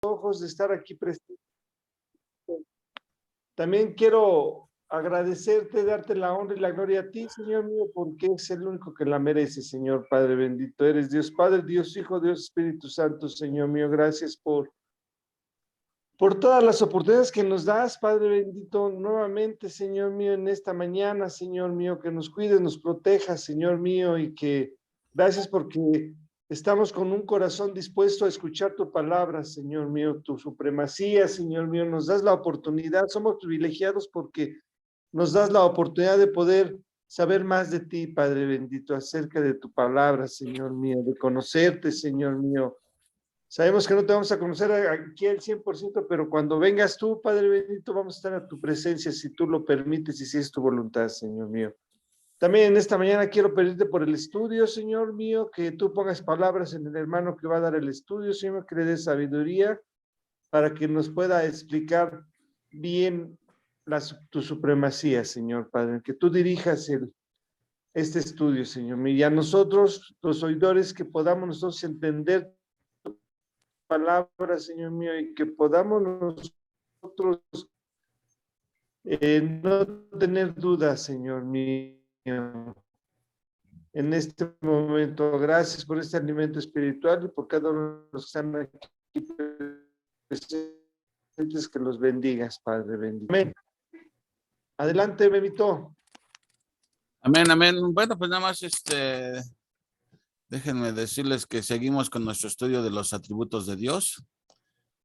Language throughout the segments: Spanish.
ojos de estar aquí presente. También quiero agradecerte, darte la honra y la gloria a ti, Señor mío, porque es el único que la merece, Señor Padre bendito. Eres Dios Padre, Dios Hijo, Dios Espíritu Santo, Señor mío. Gracias por todas las oportunidades que nos das, Padre bendito, nuevamente, Señor mío, en esta mañana, Señor mío, que nos cuides, nos protejas, Señor mío, y que gracias porque estamos con un corazón dispuesto a escuchar tu palabra, Señor mío, tu supremacía, Señor mío, nos das la oportunidad, somos privilegiados porque nos das la oportunidad de poder saber más de ti, Padre bendito, acerca de tu palabra, Señor mío, de conocerte, Señor mío. Sabemos que no te vamos a conocer aquí al 100%, pero cuando vengas tú, Padre bendito, vamos a estar a tu presencia, si tú lo permites y si es tu voluntad, Señor mío. También en esta mañana quiero pedirte por el estudio, Señor mío, que tú pongas palabras en el hermano que va a dar el estudio, Señor, que le dé sabiduría para que nos pueda explicar bien tu supremacía, Señor Padre, que tú dirijas este estudio, Señor mío, y a nosotros, los oidores, que podamos nosotros entender palabras, Señor mío, y que podamos nosotros no tener dudas, Señor mío, en este momento. Gracias por este alimento espiritual y por cada uno de los que están aquí presentes, que los bendigas, Padre bendito. Amén. Adelante, Benito. Amén, amén. Bueno, pues nada más déjenme decirles que seguimos con nuestro estudio de los atributos de Dios.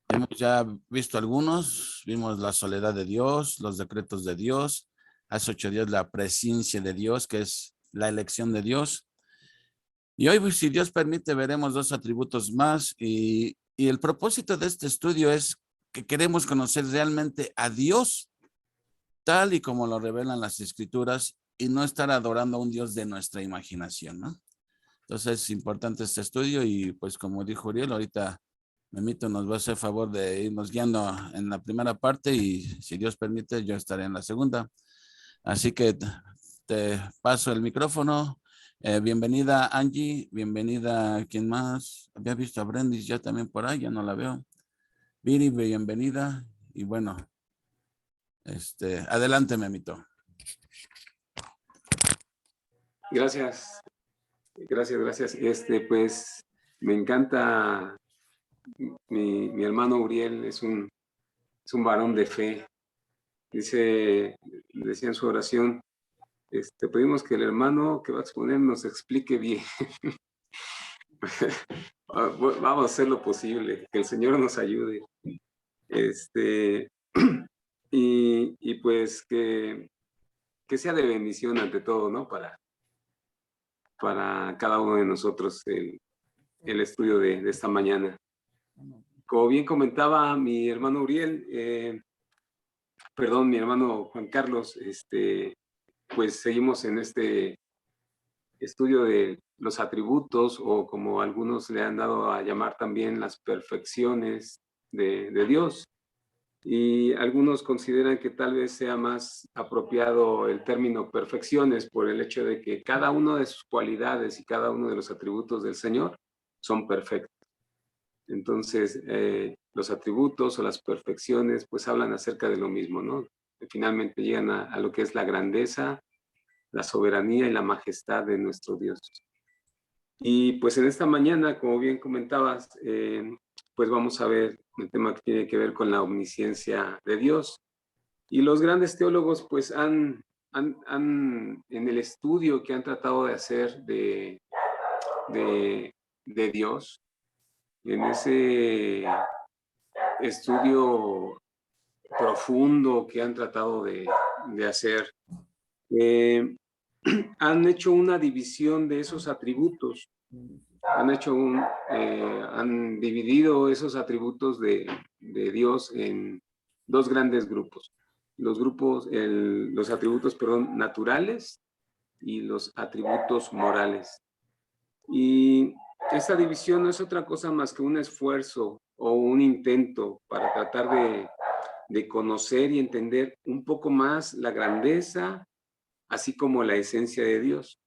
Hemos ya visto algunos, vimos la soledad de Dios, los decretos de Dios, hace 8 días la presencia de Dios, que es la elección de Dios. Y hoy, pues, si Dios permite, veremos 2 atributos más y el propósito de este estudio es que queremos conocer realmente a Dios tal y como lo revelan las Escrituras y no estar adorando a un Dios de nuestra imaginación, ¿no? Entonces es importante este estudio y pues como dijo Uriel, ahorita Memito nos va a hacer favor de irnos guiando en la primera parte y si Dios permite yo estaré en la segunda. Así que te paso el micrófono. Bienvenida Angie, bienvenida, ¿quién más? Había visto a Brendis ya también por ahí, ya no la veo. Viri, bienvenida y bueno, adelante Memito. Gracias, gracias. Pues me encanta mi hermano Uriel, es un varón de fe. Decía en su oración, pedimos que el hermano que va a exponer nos explique bien. Vamos a hacer lo posible, que el Señor nos ayude. Y pues que sea de bendición ante todo, ¿no? Para cada uno de nosotros el estudio de esta mañana. Como bien comentaba mi hermano Uriel, mi hermano Juan Carlos, pues seguimos en este estudio de los atributos, o como algunos le han dado a llamar también las perfecciones de Dios. Y algunos consideran que tal vez sea más apropiado el término perfecciones por el hecho de que cada una de sus cualidades y cada uno de los atributos del Señor son perfectos. Entonces, los atributos o las perfecciones pues hablan acerca de lo mismo, ¿no? Finalmente llegan a lo que es la grandeza, la soberanía y la majestad de nuestro Dios. Y pues en esta mañana, como bien comentabas, pues vamos a ver el tema que tiene que ver con la omnisciencia de Dios. Y los grandes teólogos pues han en el estudio que han tratado de hacer de Dios, en ese estudio profundo que han tratado de hacer, han hecho una división de esos atributos. Han dividido esos atributos de Dios en 2 grandes grupos. Los atributos, naturales y los atributos morales. Y esta división no es otra cosa más que un esfuerzo o un intento para tratar de conocer y entender un poco más la grandeza, así como la esencia de Dios.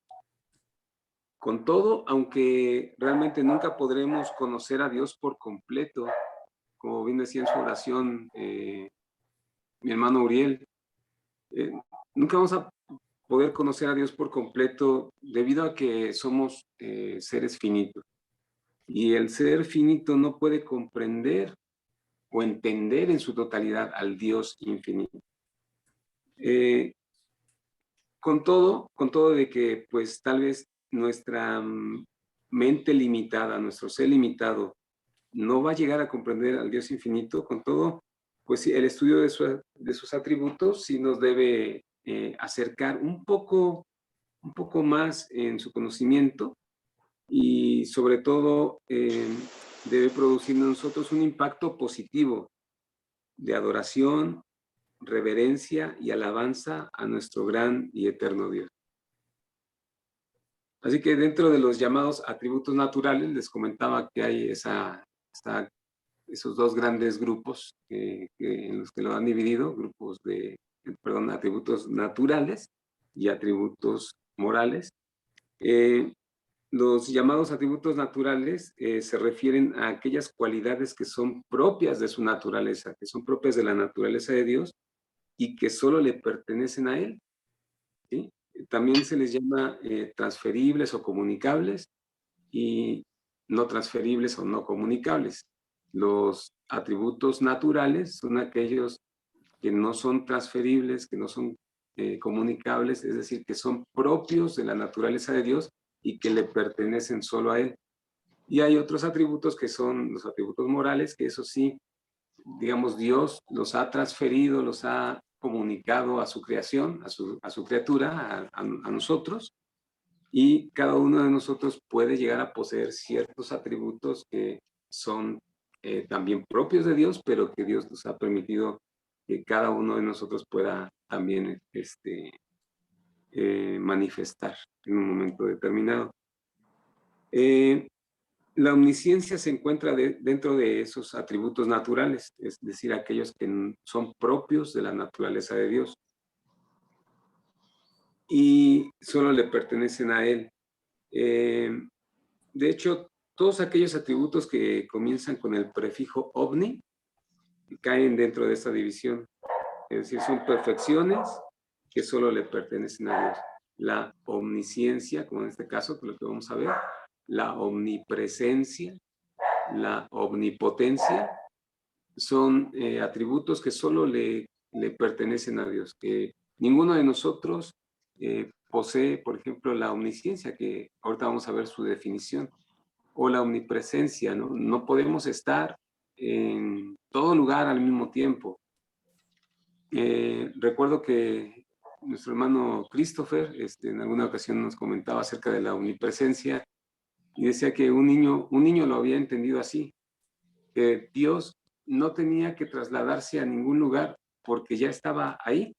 Con todo, aunque realmente nunca podremos conocer a Dios por completo, como bien decía en su oración mi hermano Uriel, nunca vamos a poder conocer a Dios por completo debido a que somos seres finitos. Y el ser finito no puede comprender o entender en su totalidad al Dios infinito. Con todo de que pues tal vez nuestra mente limitada, nuestro ser limitado, no va a llegar a comprender al Dios infinito, con todo, pues sí, el estudio de sus atributos sí nos debe acercar un poco más en su conocimiento y sobre todo debe producir en nosotros un impacto positivo de adoración, reverencia y alabanza a nuestro gran y eterno Dios. Así que dentro de los llamados atributos naturales, les comentaba que hay esos dos grandes grupos en los que lo han dividido, atributos naturales y atributos morales. Los llamados atributos naturales se refieren a aquellas cualidades que son propias de su naturaleza, que son propias de la naturaleza de Dios y que solo le pertenecen a Él, ¿sí? También se les llama transferibles o comunicables y no transferibles o no comunicables. Los atributos naturales son aquellos que no son transferibles, que no son comunicables, es decir, que son propios de la naturaleza de Dios y que le pertenecen solo a Él. Y hay otros atributos que son los atributos morales, que eso sí, digamos, Dios los ha transferido, los ha comunicado a su creación, a su criatura, a nosotros, y cada uno de nosotros puede llegar a poseer ciertos atributos que son también propios de Dios, pero que Dios nos ha permitido que cada uno de nosotros pueda también manifestar en un momento determinado. La omnisciencia se encuentra dentro de esos atributos naturales, es decir, aquellos que son propios de la naturaleza de Dios y solo le pertenecen a Él. De hecho, todos aquellos atributos que comienzan con el prefijo ovni caen dentro de esta división. Es decir, son perfecciones que solo le pertenecen a Dios. La omnisciencia, como en este caso, que es lo que vamos a ver, la omnipresencia, la omnipotencia, son atributos que solo le pertenecen a Dios, que ninguno de nosotros posee, por ejemplo, la omnisciencia, que ahorita vamos a ver su definición, o la omnipresencia, ¿no? No podemos estar en todo lugar al mismo tiempo. Recuerdo que nuestro hermano Christopher en alguna ocasión nos comentaba acerca de la omnipresencia y decía que un niño lo había entendido así, que Dios no tenía que trasladarse a ningún lugar porque ya estaba ahí.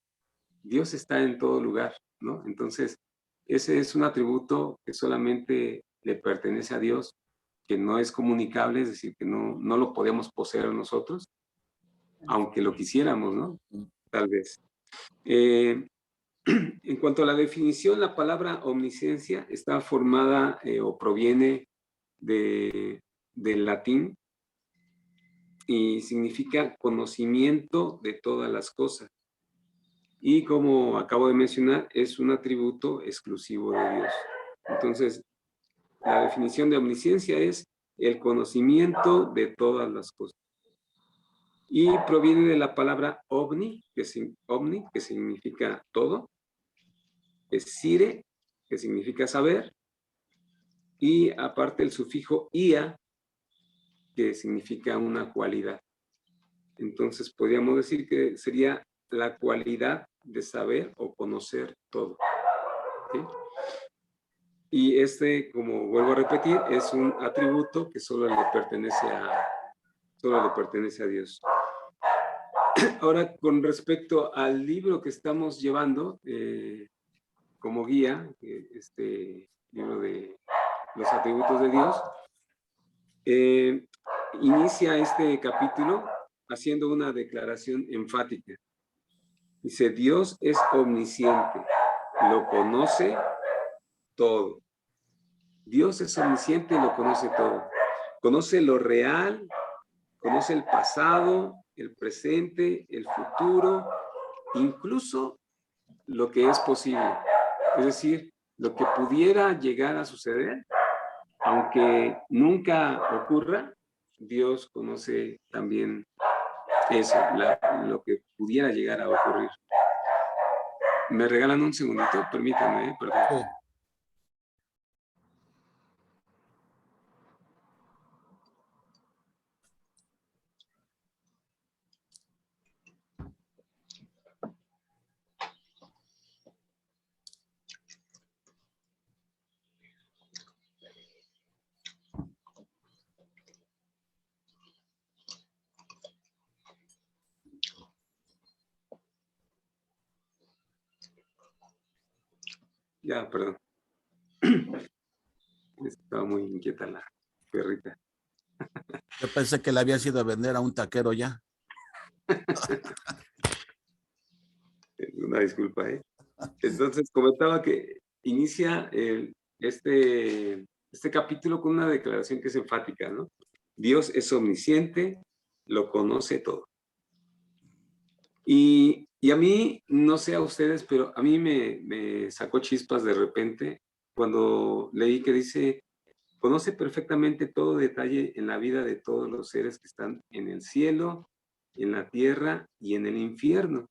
Dios está en todo lugar, ¿no? Entonces, ese es un atributo que solamente le pertenece a Dios, que no es comunicable, es decir, que no lo podemos poseer nosotros, aunque lo quisiéramos, ¿no? Tal vez. En cuanto a la definición, la palabra omnisciencia está formada o proviene del latín y significa conocimiento de todas las cosas. Y como acabo de mencionar, es un atributo exclusivo de Dios. Entonces, la definición de omnisciencia es el conocimiento de todas las cosas. Y proviene de la palabra ovni, que significa todo, es sire, que significa saber, y aparte el sufijo ia, que significa una cualidad. Entonces, podríamos decir que sería la cualidad de saber o conocer todo. ¿Sí? Y como vuelvo a repetir, es un atributo que solo le pertenece a Dios. Ahora, con respecto al libro que estamos llevando como guía, este libro de los atributos de Dios, inicia este capítulo haciendo una declaración enfática. Dice, Dios es omnisciente, lo conoce todo. Dios es omnisciente y lo conoce todo. Conoce lo real conoce el pasado, el presente, el futuro, incluso lo que es posible. Es decir, lo que pudiera llegar a suceder, aunque nunca ocurra, Dios conoce también eso, lo que pudiera llegar a ocurrir. ¿Me regalan un segundito? Permítanme, perdón. Sí. Ya, perdón. Estaba muy inquieta la perrita. Yo pensé que le habías ido a vender a un taquero ya. Una disculpa, ¿eh? Entonces, comentaba que inicia este capítulo con una declaración que es enfática, ¿no? Dios es omnisciente, lo conoce todo. Y a mí, no sé a ustedes, pero a mí me sacó chispas de repente cuando leí que dice, conoce perfectamente todo detalle en la vida de todos los seres que están en el cielo, en la tierra y en el infierno.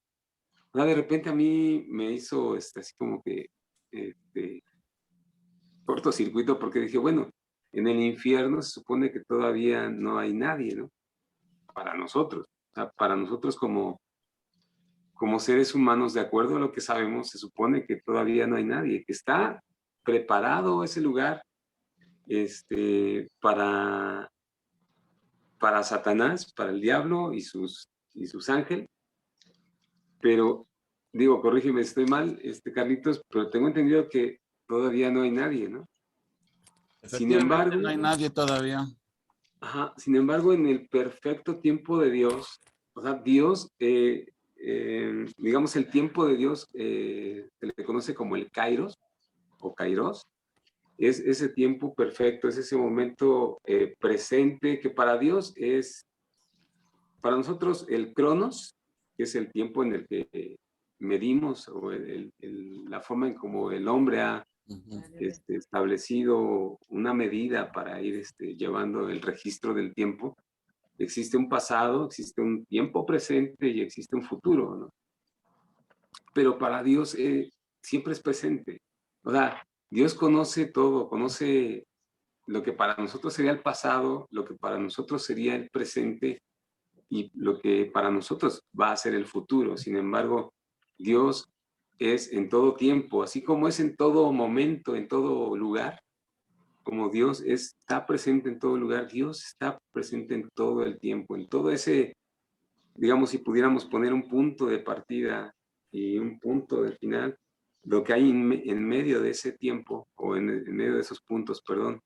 De repente a mí me hizo así como que cortocircuito porque dije, bueno, en el infierno se supone que todavía no hay nadie, ¿no? Para nosotros. O sea, para nosotros como seres humanos, de acuerdo a lo que sabemos, se supone que todavía no hay nadie, que está preparado ese lugar para Satanás, para el diablo y sus ángeles. Pero, digo, corrígeme si estoy mal, Carlitos, pero tengo entendido que todavía no hay nadie, ¿no? Sin Efectivamente, embargo, no hay nadie todavía. ajá, sin embargo, en el perfecto tiempo de Dios, o sea, Dios, digamos, el tiempo de Dios se le conoce como el Kairos o Kairos, es ese tiempo perfecto, es ese momento presente que para Dios es, para nosotros el Cronos, que es el tiempo en el que medimos o la forma en como el hombre ha establecido una medida para ir llevando el registro del tiempo. Existe un pasado, existe un tiempo presente y existe un futuro, ¿no? Pero para Dios siempre es presente. O sea, Dios conoce todo, conoce lo que para nosotros sería el pasado, lo que para nosotros sería el presente y lo que para nosotros va a ser el futuro. Sin embargo, Dios es en todo tiempo, así como es en todo momento, en todo lugar, como Dios está presente en todo lugar, Dios está presente en todo el tiempo, en todo ese, digamos, si pudiéramos poner un punto de partida y un punto de final, lo que hay en medio de ese tiempo, o en medio de esos puntos, perdón,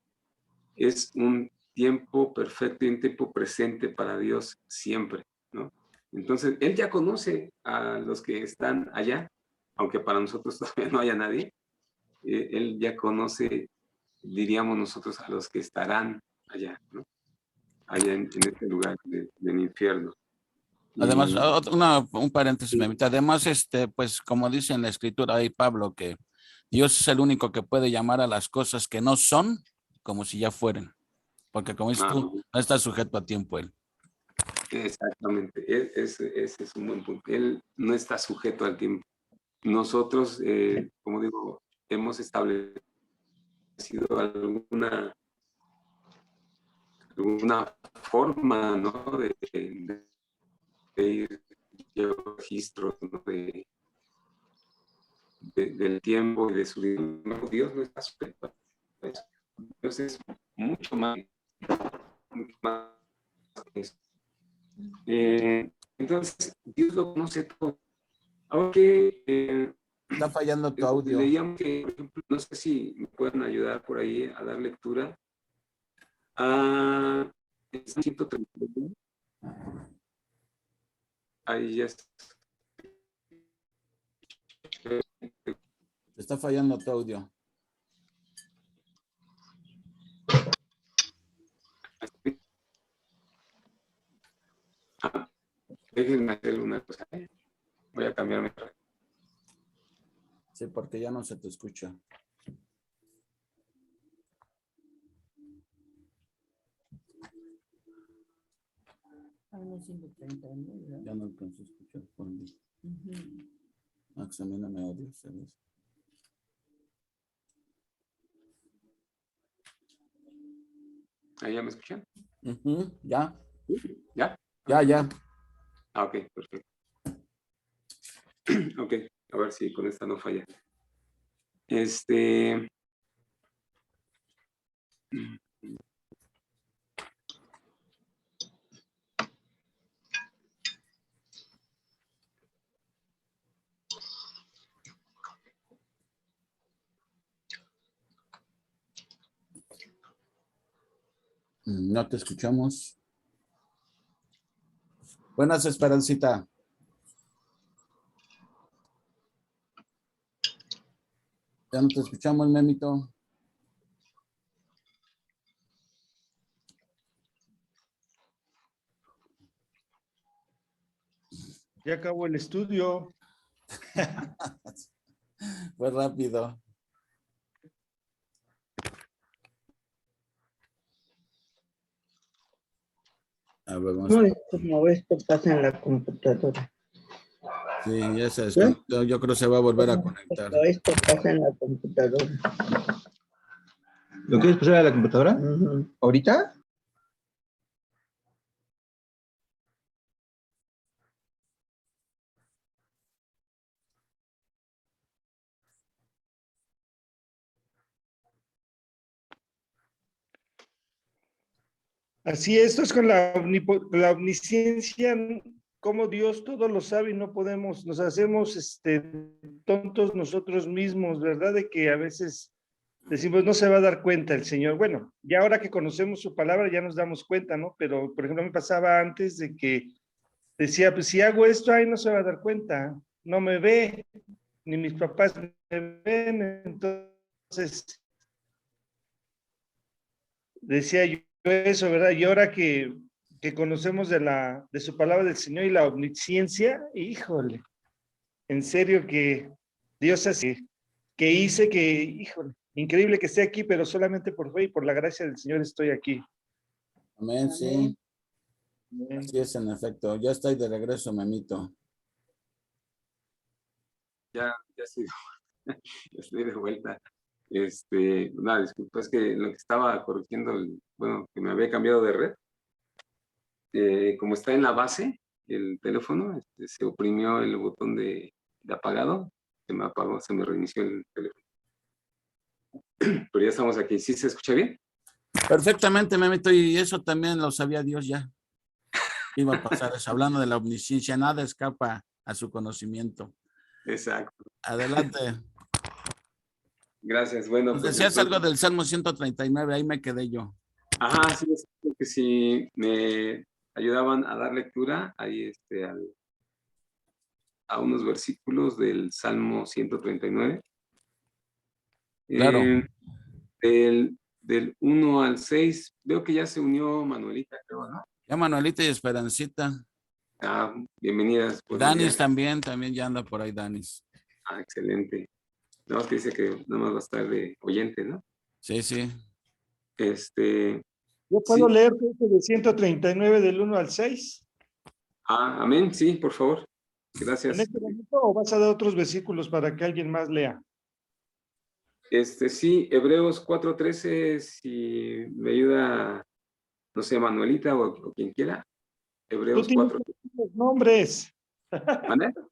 es un tiempo perfecto y un tiempo presente para Dios siempre, ¿no? Entonces, Él ya conoce a los que están allá, aunque para nosotros todavía no haya nadie, Él ya conoce, diríamos nosotros, a los que estarán allá, ¿no? Allá en este lugar del infierno. Además, Y un paréntesis, me invita. Además, pues como dice en la escritura ahí Pablo, que Dios es el único que puede llamar a las cosas que no son como si ya fueran. Porque como dices tú, no está sujeto a tiempo él. exactamente, ese es un buen punto. Él no está sujeto al tiempo. Nosotros, como digo, hemos establecido alguna forma, ¿no? de ir llevando registros, ¿no? del tiempo y de su vida. Dios no está sujeto a eso. Dios es mucho más que eso. Entonces, Dios lo conoce todo. Aunque Está fallando tu audio. leíamos que, por ejemplo, no sé si me pueden ayudar por ahí a dar lectura a 131. Ahí ya está. Está fallando tu audio. Déjenme hacer una cosa. Voy a cambiarme. Sí, porque ya no se te escucha. Ya no alcanzo a escuchar. Max, a mí no me odia, ¿sabes? ¿Ahí ya me escuchan? Ya, ¿Ya? ya. Ah, ok, perfecto. Ok, a ver si con esta no falla. No te escuchamos. Buenas, Esperancita. Ya no te escuchamos, Memito. Ya acabó el estudio. Fue rápido. A ver, vamos. No, es como esto pasa en la computadora. Sí, ya se desconectó. Yo creo que se va a volver a conectar. Pero esto pasa en la computadora. ¿Lo quieres pasar a la computadora? Ujú. ¿Ahorita? Así esto es con la omnisciencia, como Dios todo lo sabe y no podemos, nos hacemos tontos nosotros mismos, ¿verdad? De que a veces decimos, no se va a dar cuenta el Señor. Bueno, ya ahora que conocemos su palabra ya nos damos cuenta, ¿no? Pero, por ejemplo, me pasaba antes de que decía, pues si hago esto, ahí no se va a dar cuenta, no me ve, ni mis papás me ven, entonces decía yo eso, ¿verdad? Y ahora que conocemos de su palabra del Señor y la omnisciencia, híjole, en serio que Dios hace, que hice que, híjole, increíble que esté aquí, pero solamente por fe y por la gracia del Señor estoy aquí. Amén, sí. Así es, en efecto. Ya estoy de regreso, Memito. Ya sí, ya estoy de vuelta. Nada, disculpa, es que lo que estaba corrigiendo, bueno, que me había cambiado de red, como está en la base, el teléfono, se oprimió el botón de apagado, se me apagó, se me reinició el teléfono. Pero ya estamos aquí, ¿sí se escucha bien? Perfectamente, Memito, y eso también lo sabía Dios ya. Iba a pasar eso, hablando de la omnisciencia, nada escapa a su conocimiento. Exacto. Adelante. Gracias, bueno. Nos Pues decías entonces, algo del Salmo 139, ahí me quedé yo. ajá, sí, es que si me ayudaban a dar lectura ahí a unos versículos del Salmo 139. Claro. Del 1 al 6, veo que ya se unió Manuelita, creo, ¿no? Ya Manuelita y Esperancita. Ah, bienvenidas. Buenos Danis días. también ya anda por ahí, Danis. Ah, excelente. No, es que dice que nada más va a estar de oyente, ¿no? Sí, sí. ¿Yo puedo Sí. leer de 139 del 1 al 6? Ah, amén, sí, por favor. ¿En Gracias. este momento o vas a dar otros versículos para que alguien más lea? Sí, Hebreos 4:13, si me ayuda, no sé, Manuelita o quien quiera. Tú Hebreos tienes 4. que decir los nombres. ¿Mande? Tú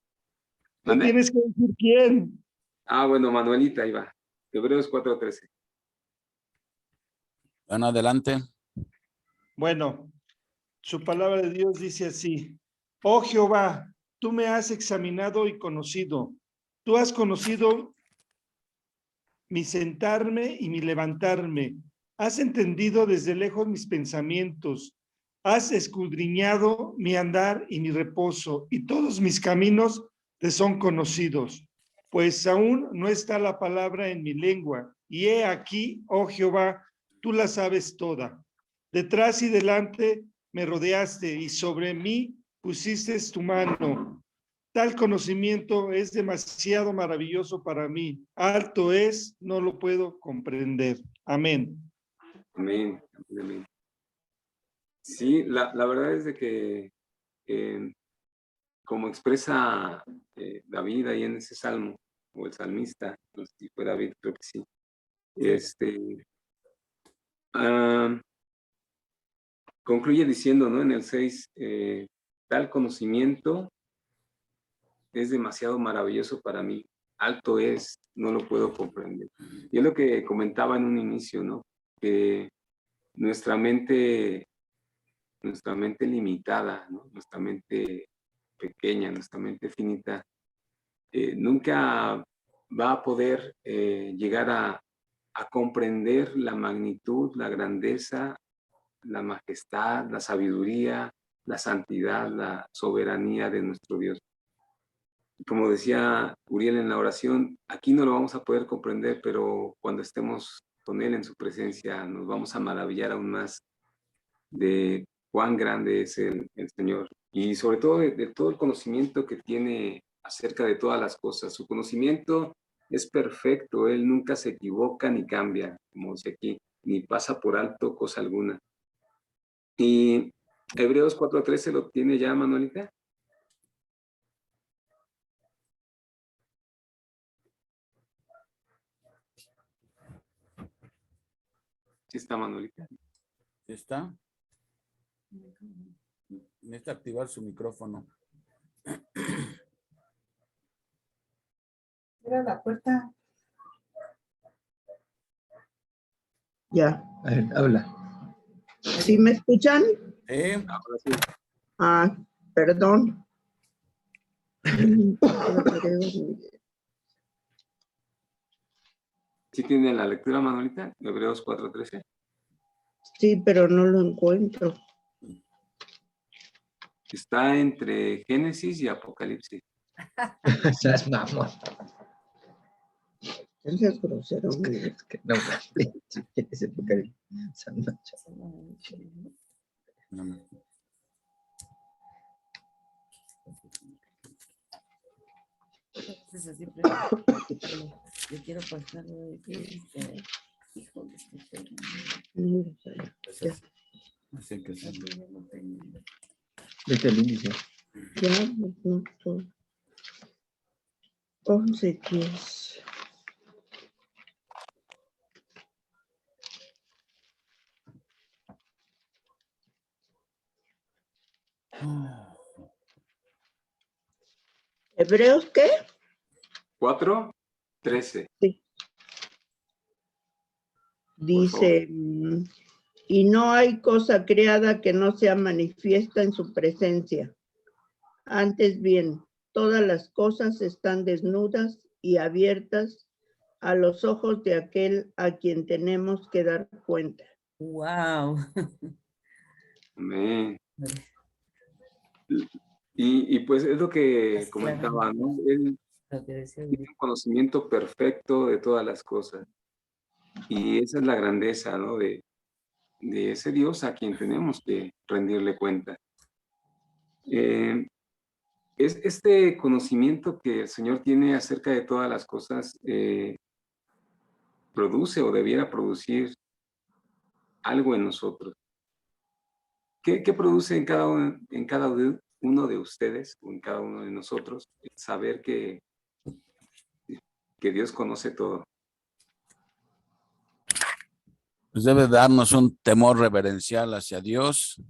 ¿Mande? tienes que decir quién. Ah, bueno, Manuelita, ahí va. Hebreos 4:13. Bueno, adelante. Bueno, su palabra de Dios dice así: Oh Jehová, tú me has examinado y conocido. Tú has conocido mi sentarme y mi levantarme. Has entendido desde lejos mis pensamientos. Has escudriñado mi andar y mi reposo, y todos mis caminos te son conocidos. Pues aún no está la palabra en mi lengua, y he aquí, oh Jehová, tú la sabes toda. Detrás y delante me rodeaste, y sobre mí pusiste tu mano. Tal conocimiento es demasiado maravilloso para mí. Alto es, no lo puedo comprender. Amén. Amén. Amén. Sí, la verdad es de que como expresa David ahí en ese salmo, o el salmista, no sé si fue David, creo que sí. Concluye diciendo, ¿no? En el 6, tal conocimiento es demasiado maravilloso para mí. Alto es, no lo puedo comprender. Y es lo que comentaba en un inicio, ¿no? Que nuestra mente limitada, ¿no? Nuestra mente pequeña, nuestra mente finita, nunca va a poder llegar a comprender la magnitud, la grandeza, la majestad, la sabiduría, la santidad, la soberanía de nuestro Dios. Como decía Uriel en la oración, aquí no lo vamos a poder comprender, pero cuando estemos con Él en su presencia, nos vamos a maravillar aún más de cuán grande es el Señor. Y sobre todo de todo el conocimiento que tiene acerca de todas las cosas. Su conocimiento es perfecto, Él nunca se equivoca ni cambia, como dice aquí, ni pasa por alto cosa alguna. Y Hebreos 4:13 lo tiene ya, Manuelita. Sí está, Manuelita. ¿Sí está? Necesita activar su micrófono. Cierra la puerta. Ya, A ver, habla. ¿sí me escuchan? Ahora sí. Ah, perdón. ¿Sí tiene la lectura, Manuelita? Hebreos 4:13. Sí, pero no lo encuentro. Está entre Génesis y Apocalipsis. Seas mamón. Ese es grosero. Miguel. Es que no, si quieres época de San Nacho. No, no. Entonces, siempre le quiero pasar híjole, No lo sé. Ya, Así que sí. Vete al índice. ya, no, todo. 11:10. ¿Hebreos qué? 4:13. Sí. Dice, y no hay cosa creada que no sea manifiesta en su presencia. Antes bien, todas las cosas están desnudas y abiertas a los ojos de aquel a quien tenemos que dar cuenta. Wow. Amén. Y pues es lo que Pues, comentaba, ¿no? Él Lo que decía tiene un conocimiento perfecto de todas las cosas. Y esa es la grandeza, ¿no? De ese Dios a quien tenemos que rendirle cuenta. Es este conocimiento que el Señor tiene acerca de todas las cosas, produce o debiera producir algo en nosotros. ¿Qué produce en cada uno de ustedes o en cada uno de nosotros saber que Dios conoce todo? Pues debe darnos un temor reverencial hacia Dios.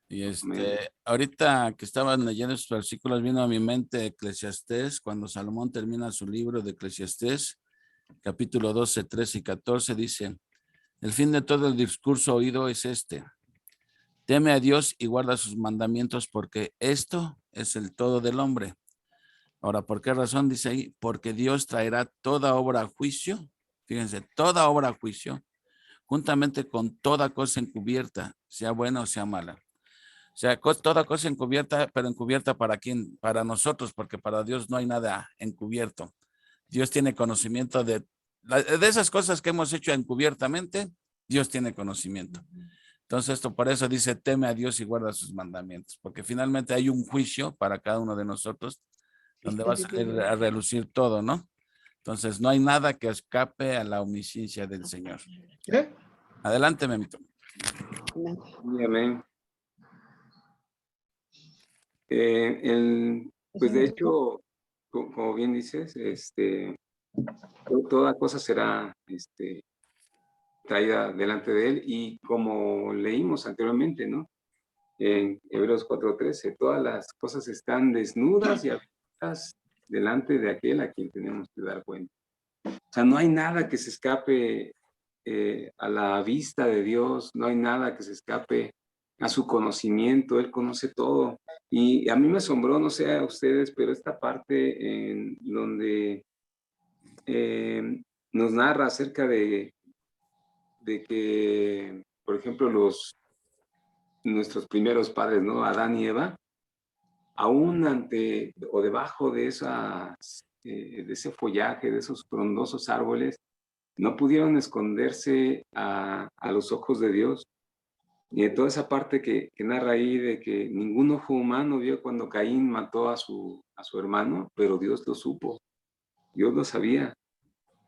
Y Amén. ahorita que estaban leyendo estos versículos, vino a mi mente Eclesiastés, cuando Salomón termina su libro de Eclesiastés, capítulo 12, 13 y 14, dice: el fin de todo el discurso oído es este: teme a Dios y guarda sus mandamientos, porque esto es el todo del hombre. Ahora, ¿por qué razón dice ahí? Porque Dios traerá toda obra a juicio. Fíjense, toda obra a juicio, juntamente con toda cosa encubierta, sea buena o sea mala. O sea, toda cosa encubierta, pero encubierta ¿para quién? Para nosotros, porque para Dios no hay nada encubierto. Dios tiene conocimiento de esas cosas que hemos hecho encubiertamente. Dios tiene conocimiento. Entonces, esto por eso dice, teme a Dios y guarda sus mandamientos, porque finalmente hay un juicio para cada uno de nosotros, donde va a salir a relucir todo, ¿no? Entonces, no hay nada que escape a la omnisciencia del Señor. Adelante, Memito. Sí, amén. Pues de hecho, como bien dices, toda cosa será traída delante de él, y como leímos anteriormente, ¿no? En Hebreos 4:13, todas las cosas están desnudas y abiertas delante de aquel a quien tenemos que dar cuenta. O sea, no hay nada que se escape a la vista de Dios, no hay nada que se escape a su conocimiento, Él conoce todo. Y a mí me asombró, no sé a ustedes, pero esta parte en donde nos narra acerca de que, por ejemplo, nuestros primeros padres, ¿no? Adán y Eva, aún ante o debajo de ese follaje, de esos frondosos árboles, no pudieron esconderse a los ojos de Dios. Y de toda esa parte que narra ahí de que ningún ojo humano vio cuando Caín mató a su hermano, pero Dios lo supo, Dios lo sabía.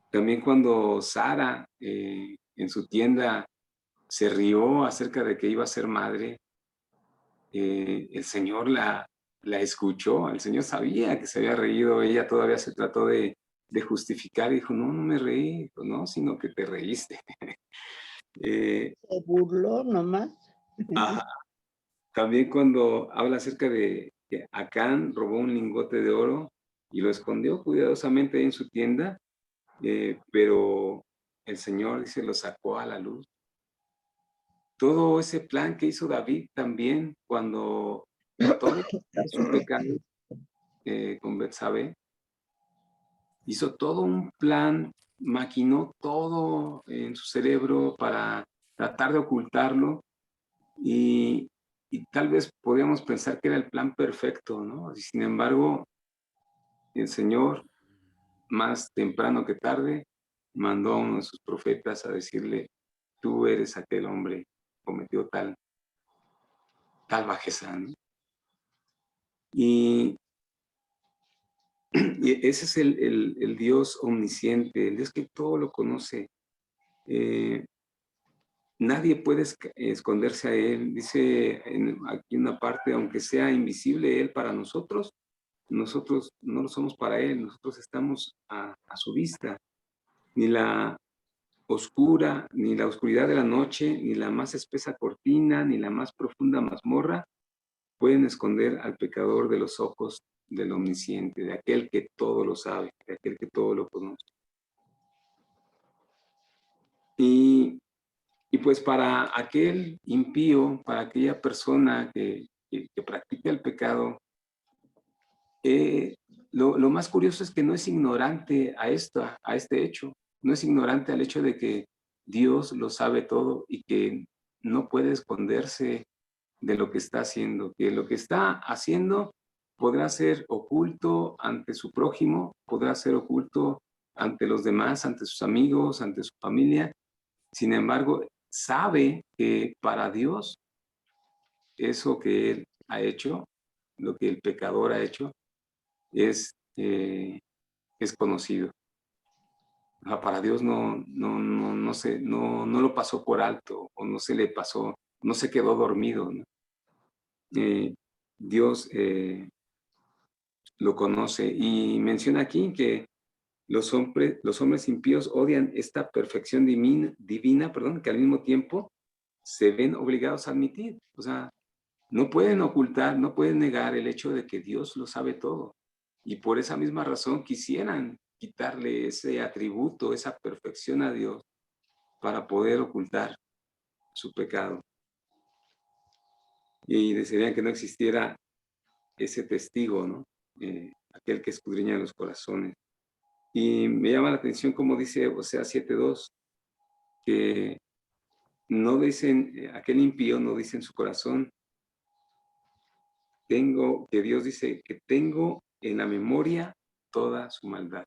También cuando Sara en su tienda se rió acerca de que iba a ser madre, el Señor la escuchó, el Señor sabía que se había reído, ella todavía se trató de justificar y dijo, no, no me reí, dijo, no, sino que te reíste. Se burló nomás. Ajá. También cuando habla acerca de que Acán robó un lingote de oro y lo escondió cuidadosamente en su tienda, pero el Señor, dice, lo sacó a la luz. Todo ese plan que hizo David también cuando trató de quitar su pecado con Betsabé, hizo todo un plan, maquinó todo en su cerebro para tratar de ocultarlo, y tal vez podríamos pensar que era el plan perfecto, ¿no? Y sin embargo, el Señor, más temprano que tarde, mandó a uno de sus profetas a decirle, tú eres aquel hombre que cometió tal bajeza, ¿no? Y ese es el Dios omnisciente, el Dios que todo lo conoce. Nadie puede esconderse a Él. Dice aquí una parte, aunque sea invisible Él para nosotros, nosotros no lo somos para Él, nosotros estamos a su vista. Ni la oscura, ni la oscuridad de la noche, ni la más espesa cortina, ni la más profunda mazmorra pueden esconder al pecador de los ojos del omnisciente, de aquel que todo lo sabe, de aquel que todo lo conoce. Y pues para aquel impío, para aquella persona que practica el pecado, lo más curioso es que no es ignorante a este hecho, no es ignorante al hecho de que Dios lo sabe todo y que no puede esconderse de lo que está haciendo, que lo que está haciendo podrá ser oculto ante su prójimo, podrá ser oculto ante los demás, ante sus amigos, ante su familia. Sin embargo, sabe que para Dios eso que Él ha hecho, lo que el pecador ha hecho, es conocido. O sea, para Dios no lo pasó por alto, o no se le pasó, no se quedó dormido, ¿no? Dios lo conoce, y menciona aquí que los hombres impíos odian esta perfección divina, que al mismo tiempo se ven obligados a admitir. O sea, no pueden ocultar, no pueden negar el hecho de que Dios lo sabe todo. Y por esa misma razón quisieran quitarle ese atributo, esa perfección a Dios, para poder ocultar su pecado. Y desearían que no existiera ese testigo, ¿no? Aquel que escudriña los corazones. Y me llama la atención como dice Oseas 7:2, que no dicen, aquel impío no dice en su corazón, que Dios dice que tengo en la memoria toda su maldad.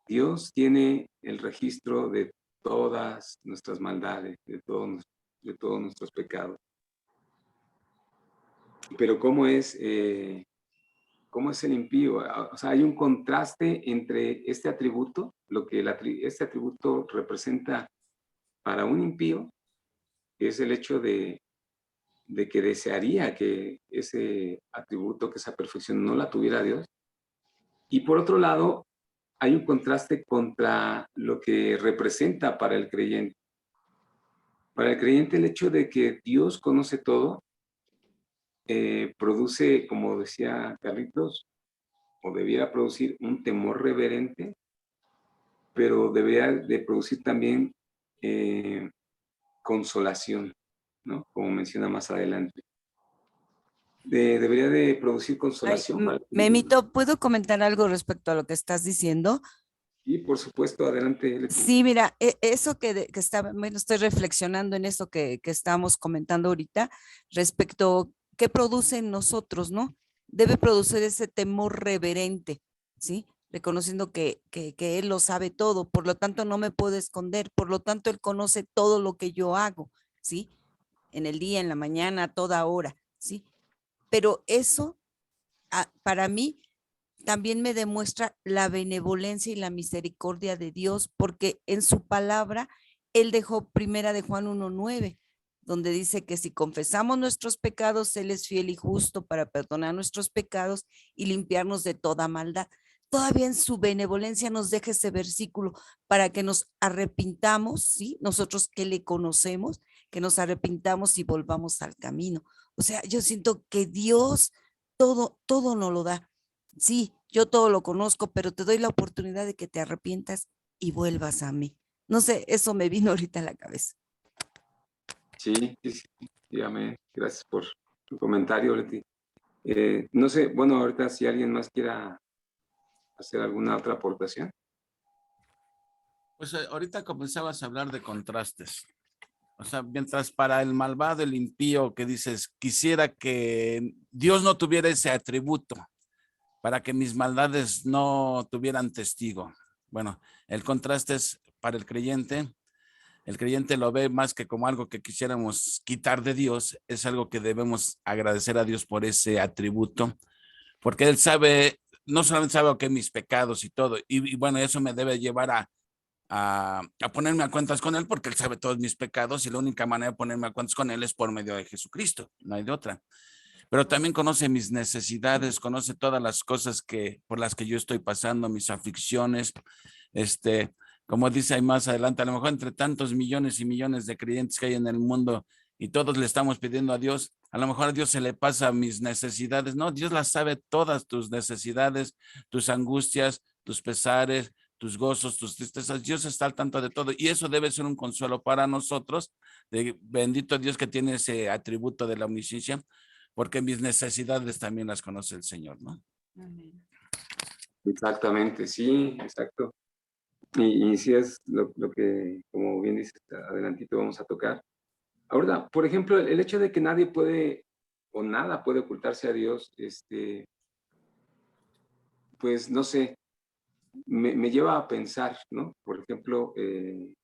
Dios tiene el registro de todas nuestras maldades, de todos de todos nuestros pecados. Pero ¿cómo es el impío? O sea, hay un contraste entre este atributo, lo que este atributo representa para un impío, que es el hecho de que desearía que ese atributo, que esa perfección no la tuviera Dios. Y por otro lado, hay un contraste contra lo que representa para el creyente. Para el creyente, el hecho de que Dios conoce todo, produce, como decía Carlitos, o debiera producir un temor reverente, pero debería de producir también consolación, ¿no? Como menciona más adelante. Debería de producir consolación. Memito, ¿puedo comentar algo respecto a lo que estás diciendo? Y por supuesto, adelante. Leti. Sí, mira, eso que estaba, bueno, estoy reflexionando en eso que estamos comentando ahorita respecto qué produce en nosotros, ¿no? Debe producir ese temor reverente, ¿sí? Reconociendo que Él lo sabe todo, por lo tanto no me puedo esconder, por lo tanto Él conoce todo lo que yo hago, ¿sí? En el día, en la mañana, a toda hora, ¿sí? Pero eso, para mí, también me demuestra la benevolencia y la misericordia de Dios, porque en su palabra, Él dejó primera de Juan 1:9, donde dice que si confesamos nuestros pecados, Él es fiel y justo para perdonar nuestros pecados y limpiarnos de toda maldad. Todavía en su benevolencia nos deja ese versículo para que nos arrepintamos, ¿sí? Nosotros que le conocemos, que nos arrepintamos y volvamos al camino. O sea, yo siento que Dios todo nos lo da. Sí, yo todo lo conozco, pero te doy la oportunidad de que te arrepientas y vuelvas a mí. No sé, eso me vino ahorita a la cabeza. Sí, amén. Gracias por tu comentario, Leti. No sé, bueno, ahorita si alguien más quiera hacer alguna otra aportación. Pues ahorita comenzabas a hablar de contrastes. O sea, mientras para el malvado, el impío, que dices, quisiera que Dios no tuviera ese atributo, para que mis maldades no tuvieran testigo. Bueno, el contraste es para el creyente lo ve más que como algo que quisiéramos quitar de Dios, es algo que debemos agradecer a Dios por ese atributo, porque Él sabe, no solamente sabe que mis pecados y todo, y bueno, eso me debe llevar a ponerme a cuentas con Él, porque Él sabe todos mis pecados y la única manera de ponerme a cuentas con Él es por medio de Jesucristo, no hay de otra. Pero también conoce mis necesidades, conoce todas las cosas por las que yo estoy pasando, mis aflicciones, como dice ahí más adelante, a lo mejor entre tantos millones y millones de creyentes que hay en el mundo y todos le estamos pidiendo a Dios, a lo mejor a Dios se le pasa mis necesidades. No, Dios las sabe todas tus necesidades, tus angustias, tus pesares, tus gozos, tus tristezas. Dios está al tanto de todo y eso debe ser un consuelo para nosotros. Bendito Dios que tiene ese atributo de la omnisciencia, porque mis necesidades también las conoce el Señor, ¿no? Amén. Exactamente, sí, exacto. Y sí es lo que, como bien dices, adelantito vamos a tocar. Ahora, por ejemplo, el hecho de que nadie puede o nada puede ocultarse a Dios, pues no sé, me lleva a pensar, ¿no? Por ejemplo, que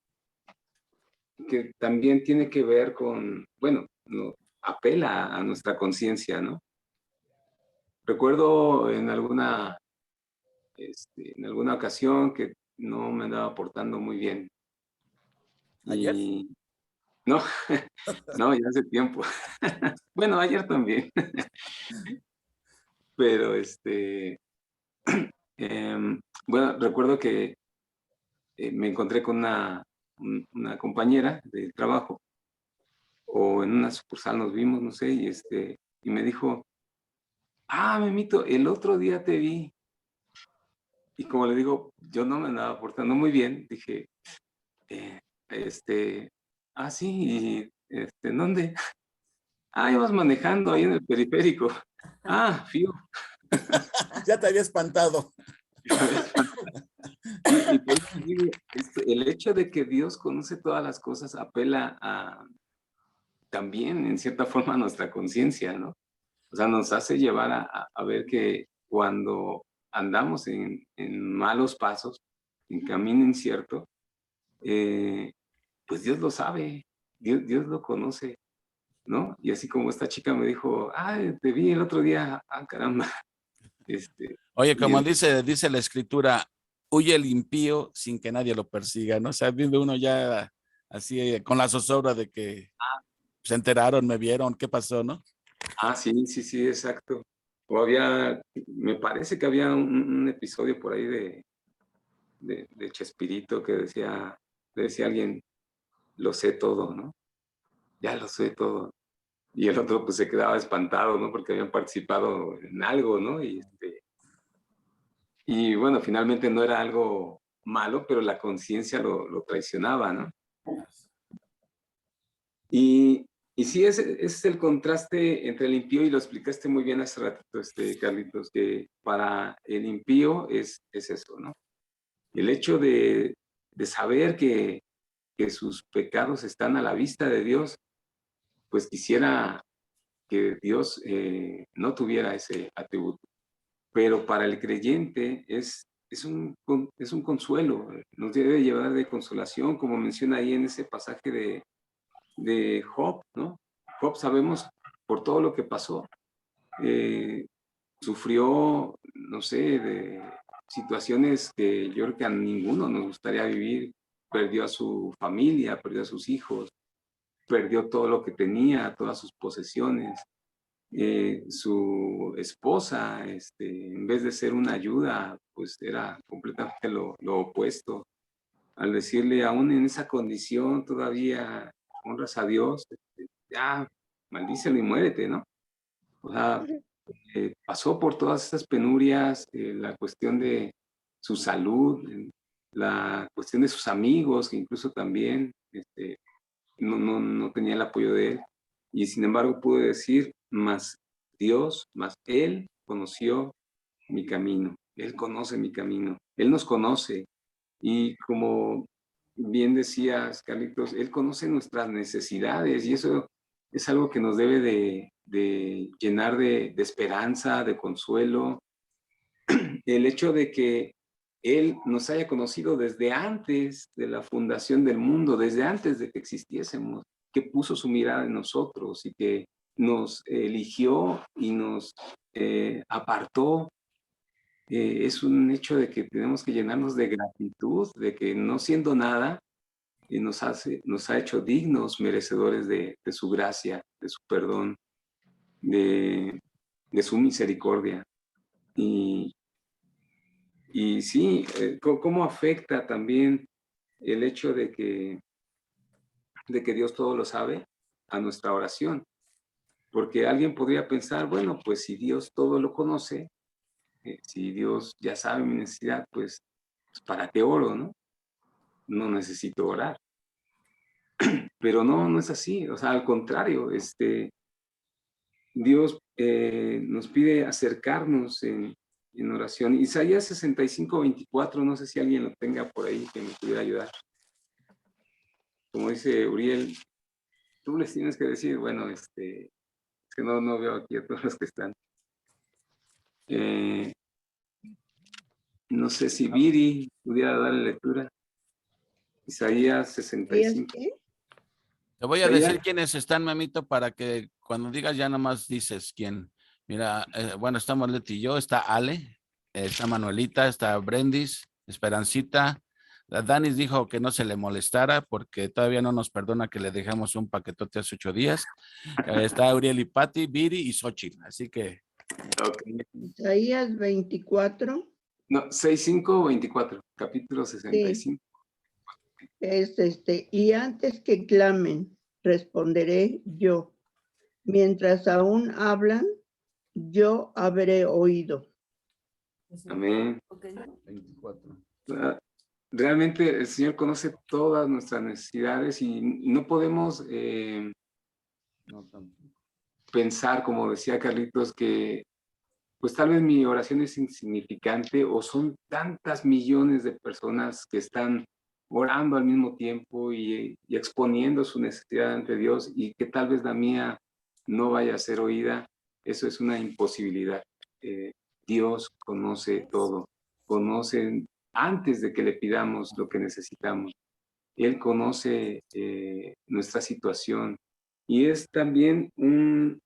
también tiene que ver con, bueno, no, apela a nuestra conciencia, ¿no? Recuerdo en alguna ocasión que no me andaba portando muy bien. ¿Ayer? Y no, no, ya hace tiempo. Bueno, ayer también. Pero bueno, recuerdo que me encontré con una compañera de trabajo, o en una sucursal nos vimos, no sé, y me dijo, Memito, el otro día te vi. Y como le digo, yo no me andaba portando muy bien, dije, sí, ¿en dónde? Ibas manejando ahí en el periférico. Fío. Ya te había espantado. Y por eso digo, el hecho de que Dios conoce todas las cosas apela también, en cierta forma, a nuestra conciencia, ¿no? O sea, nos hace llevar a ver que cuando andamos en malos pasos, en camino incierto, pues Dios lo sabe. Dios lo conoce, ¿no? Y así como esta chica me dijo, te vi el otro día, caramba. Oye, como Dios, dice la escritura, huye el impío sin que nadie lo persiga, ¿no? O sea, vive uno ya así con la zozobra de que se enteraron, me vieron, ¿qué pasó, no? sí, sí, sí, exacto. O me parece que había un episodio por ahí de Chespirito que le decía a alguien, lo sé todo, ¿no? Ya lo sé todo. Y el otro pues se quedaba espantado, ¿no? Porque habían participado en algo, ¿no? Y bueno, finalmente no era algo malo, pero la conciencia lo traicionaba, ¿no? Y sí, ese es el contraste entre el impío, y lo explicaste muy bien hace ratito, Carlitos, que para el impío es eso, ¿no? El hecho de saber que sus pecados están a la vista de Dios, pues quisiera que Dios no tuviera ese atributo. Pero para el creyente es un consuelo, nos debe llevar de consolación, como menciona ahí en ese pasaje de Job, ¿no? Job, sabemos por todo lo que pasó, sufrió, no sé, de situaciones que yo creo que a ninguno nos gustaría vivir. Perdió a su familia, perdió a sus hijos, perdió todo lo que tenía, todas sus posesiones. Su esposa, en vez de ser una ayuda, pues era completamente lo opuesto. Al decirle, aún en esa condición todavía honras a Dios, ya maldícelo y muérete, ¿no? O sea, pasó por todas estas penurias, la cuestión de su salud, la cuestión de sus amigos, que incluso también no tenía el apoyo de él. Y sin embargo pude decir, más Dios, más Él conoció mi camino. Él conoce mi camino. Él nos conoce. Y como bien decías, Carlitos, Él conoce nuestras necesidades, y eso es algo que nos debe de llenar de esperanza, de consuelo. El hecho de que Él nos haya conocido desde antes de la fundación del mundo, desde antes de que existiésemos, que puso su mirada en nosotros y que nos eligió y nos apartó. Es un hecho de que tenemos que llenarnos de gratitud, de que no siendo nada, nos ha hecho dignos, merecedores de su gracia, de su perdón, de su misericordia. Y sí, ¿cómo afecta también el hecho de que Dios todo lo sabe a nuestra oración? Porque alguien podría pensar, bueno, pues si Dios todo lo conoce, si Dios ya sabe mi necesidad, pues ¿para qué oro, no? No necesito orar. Pero no es así. O sea, al contrario, Dios nos pide acercarnos en oración. Isaías 65:24, no sé si alguien lo tenga por ahí que me pudiera ayudar. Como dice Uriel, tú les tienes que decir, bueno, es que no veo aquí a todos los que están. No sé si Viri pudiera darle lectura. Isaías 65. ¿Qué? Te voy a Isaías, decir quiénes están, mamito, para que cuando digas ya nomás dices quién. Mira, bueno, estamos Leti y yo, está Ale, está Manuelita, está Brendis, Esperancita. La Danis dijo que no se le molestara porque todavía no nos perdona que le dejamos un paquetote hace 8 días. Está Uriel y Pati, Viri y Xochitl. Así que. okay. Isaías 24. No, 65:24, capítulo 65. Es y antes que clamen, responderé yo. Mientras aún hablan, yo habré oído. Amén. Okay. 24. Realmente el Señor conoce todas nuestras necesidades y no podemos No tanto. pensar, como decía Carlitos, que pues tal vez mi oración es insignificante, o son tantas millones de personas que están orando al mismo tiempo y exponiendo su necesidad ante Dios, y que tal vez la mía no vaya a ser oída. Eso es una imposibilidad. Dios conoce todo, conoce antes de que le pidamos lo que necesitamos. Él conoce nuestra situación y es también un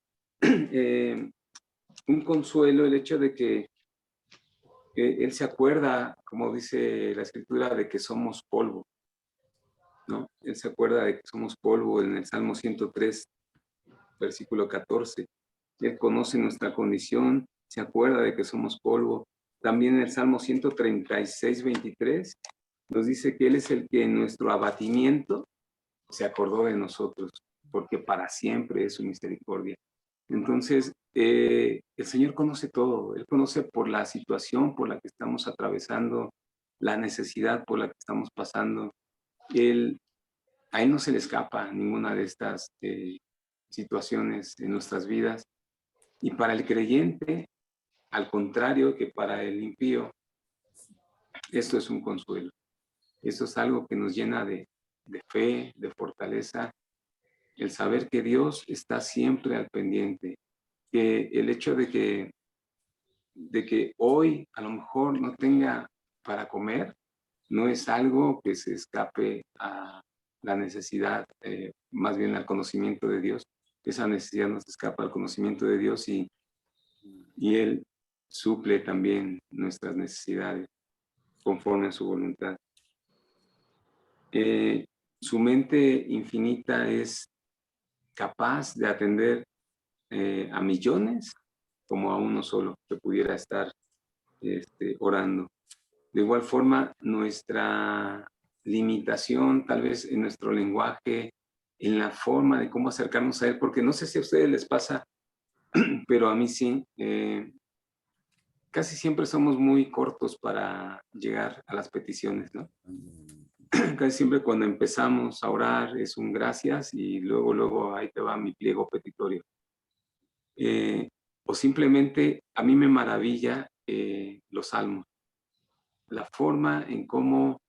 consuelo el hecho de que Él se acuerda, como dice la Escritura, de que somos polvo, ¿no? Él se acuerda de que somos polvo en el Salmo 103, versículo 14. Él conoce nuestra condición, se acuerda de que somos polvo. También en el Salmo 136, 23, nos dice que Él es el que en nuestro abatimiento se acordó de nosotros, porque para siempre es su misericordia. Entonces, el Señor conoce todo. Él conoce por la situación por la que estamos atravesando, la necesidad por la que estamos pasando. A Él no se le escapa ninguna de estas situaciones en nuestras vidas. Y para el creyente, al contrario que para el impío, esto es un consuelo. Esto es algo que nos llena de fe, de fortaleza, el saber que Dios está siempre al pendiente, que el hecho de que hoy a lo mejor no tenga para comer, no es algo que se escape a la necesidad, más bien al conocimiento de Dios. Esa necesidad nos escapa al conocimiento de Dios y Él suple también nuestras necesidades conforme a su voluntad. Su mente infinita es capaz de atender a millones como a uno solo que pudiera estar orando. De igual forma, nuestra limitación tal vez en nuestro lenguaje, en la forma de cómo acercarnos a Él, porque no sé si a ustedes les pasa, pero a mí sí, casi siempre somos muy cortos para llegar a las peticiones, ¿no? Casi siempre cuando empezamos a orar es un gracias y luego ahí te va mi pliego petitorio. O simplemente a mí me maravilla los salmos, la forma en cómo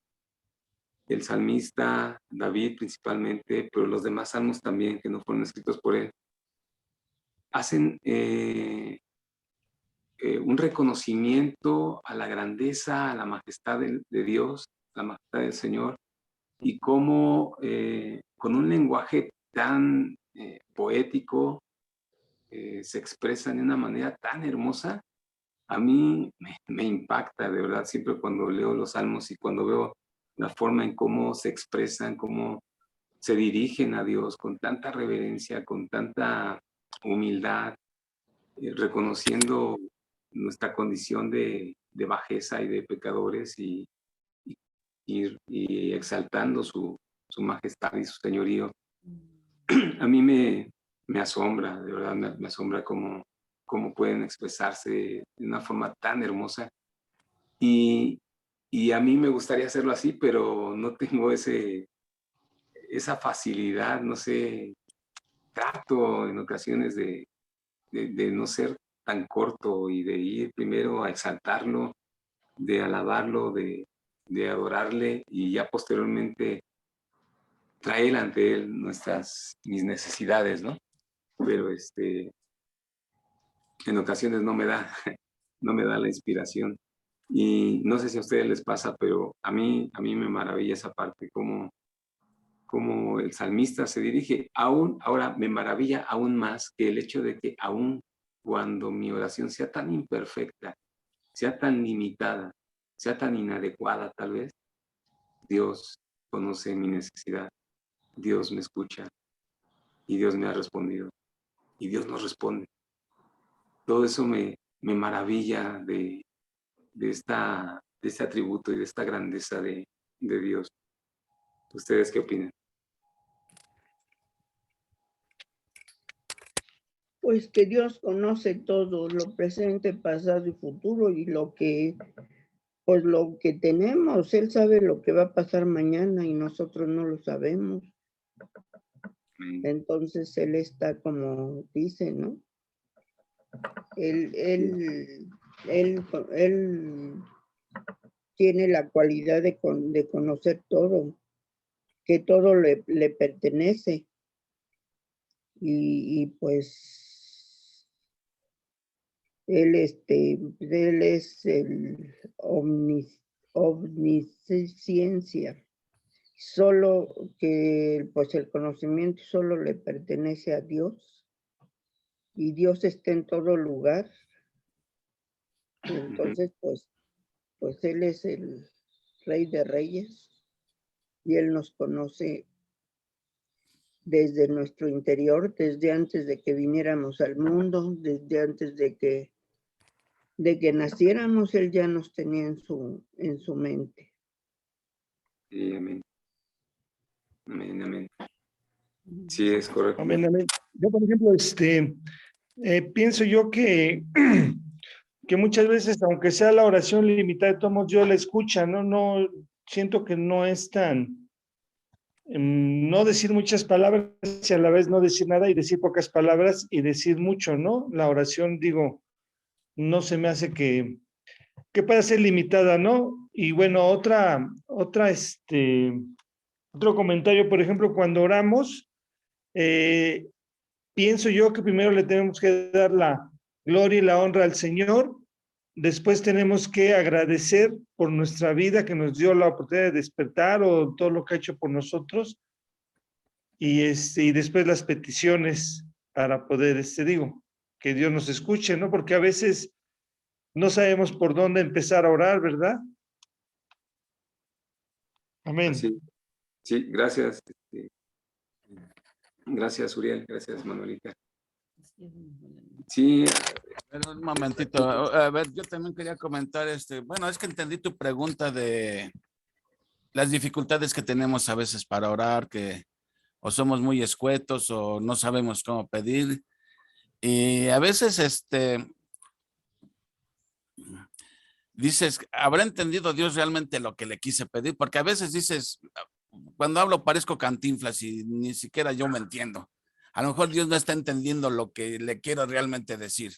el salmista, David principalmente, pero los demás salmos también que no fueron escritos por él, hacen un reconocimiento a la grandeza, a la majestad de Dios, la majestad del Señor, y cómo con un lenguaje tan poético se expresan de una manera tan hermosa. A mí me impacta, de verdad, siempre cuando leo los salmos y cuando veo la forma en cómo se expresan, cómo se dirigen a Dios con tanta reverencia, con tanta humildad, reconociendo nuestra condición de bajeza y de pecadores y exaltando su majestad y su señorío. A mí me asombra, de verdad me asombra cómo pueden expresarse de una forma tan hermosa. Y a mí me gustaría hacerlo así, pero no tengo esa facilidad, no sé, trato en ocasiones de no ser tan corto y de ir primero a exaltarlo, de alabarlo, de adorarle y ya posteriormente traer ante él mis necesidades, ¿no? Pero en ocasiones no me da la inspiración. Y no sé si a ustedes les pasa, pero a mí me maravilla esa parte, como el salmista se dirige. Ahora me maravilla aún más que el hecho de que aún cuando mi oración sea tan imperfecta, sea tan limitada, sea tan inadecuada tal vez, Dios conoce mi necesidad, Dios me escucha y Dios me ha respondido y Dios nos responde. Todo eso me maravilla de este atributo y de esta grandeza de Dios. ¿Ustedes qué opinan? Pues que Dios conoce todo, lo presente, pasado y futuro, y lo que tenemos. Él sabe lo que va a pasar mañana y nosotros no lo sabemos. Entonces Él está como dice, ¿no? Él tiene la cualidad de conocer todo, que todo le pertenece. Y pues Él es el omnisciencia. solo que pues el conocimiento solo le pertenece a Dios y Dios está en todo lugar. Y entonces pues Él es el Rey de Reyes y Él nos conoce desde nuestro interior, desde antes de que viniéramos al mundo, desde antes de que naciéramos, Él ya nos tenía en su mente. Sí, amén. Amén, amén. Sí, es correcto. Amén, amén. Yo, por ejemplo, pienso yo que, que muchas veces, aunque sea la oración limitada, de todos modos, yo la escucha, ¿no? No, siento que no es tan, no decir muchas palabras y a la vez no decir nada y decir pocas palabras y decir mucho, ¿no? La oración, digo, no se me hace que pueda ser limitada, ¿no? Y bueno, otro comentario, por ejemplo, cuando oramos, pienso yo que primero le tenemos que dar la gloria y la honra al Señor, después tenemos que agradecer por nuestra vida que nos dio la oportunidad de despertar o todo lo que ha hecho por nosotros, y después las peticiones para poder, digo, que Dios nos escuche, ¿no? Porque a veces no sabemos por dónde empezar a orar, ¿verdad? Amén. Sí, sí, gracias. Gracias, Uriel. Gracias, Manuelita. Sí, Pero un momentito, a ver, yo también quería comentar, bueno, es que entendí tu pregunta de las dificultades que tenemos a veces para orar, que o somos muy escuetos o no sabemos cómo pedir. Y a veces, dices, ¿habrá entendido Dios realmente lo que le quise pedir? Porque a veces dices, cuando hablo parezco Cantinflas y ni siquiera yo me entiendo. A lo mejor Dios no está entendiendo lo que le quiero realmente decir.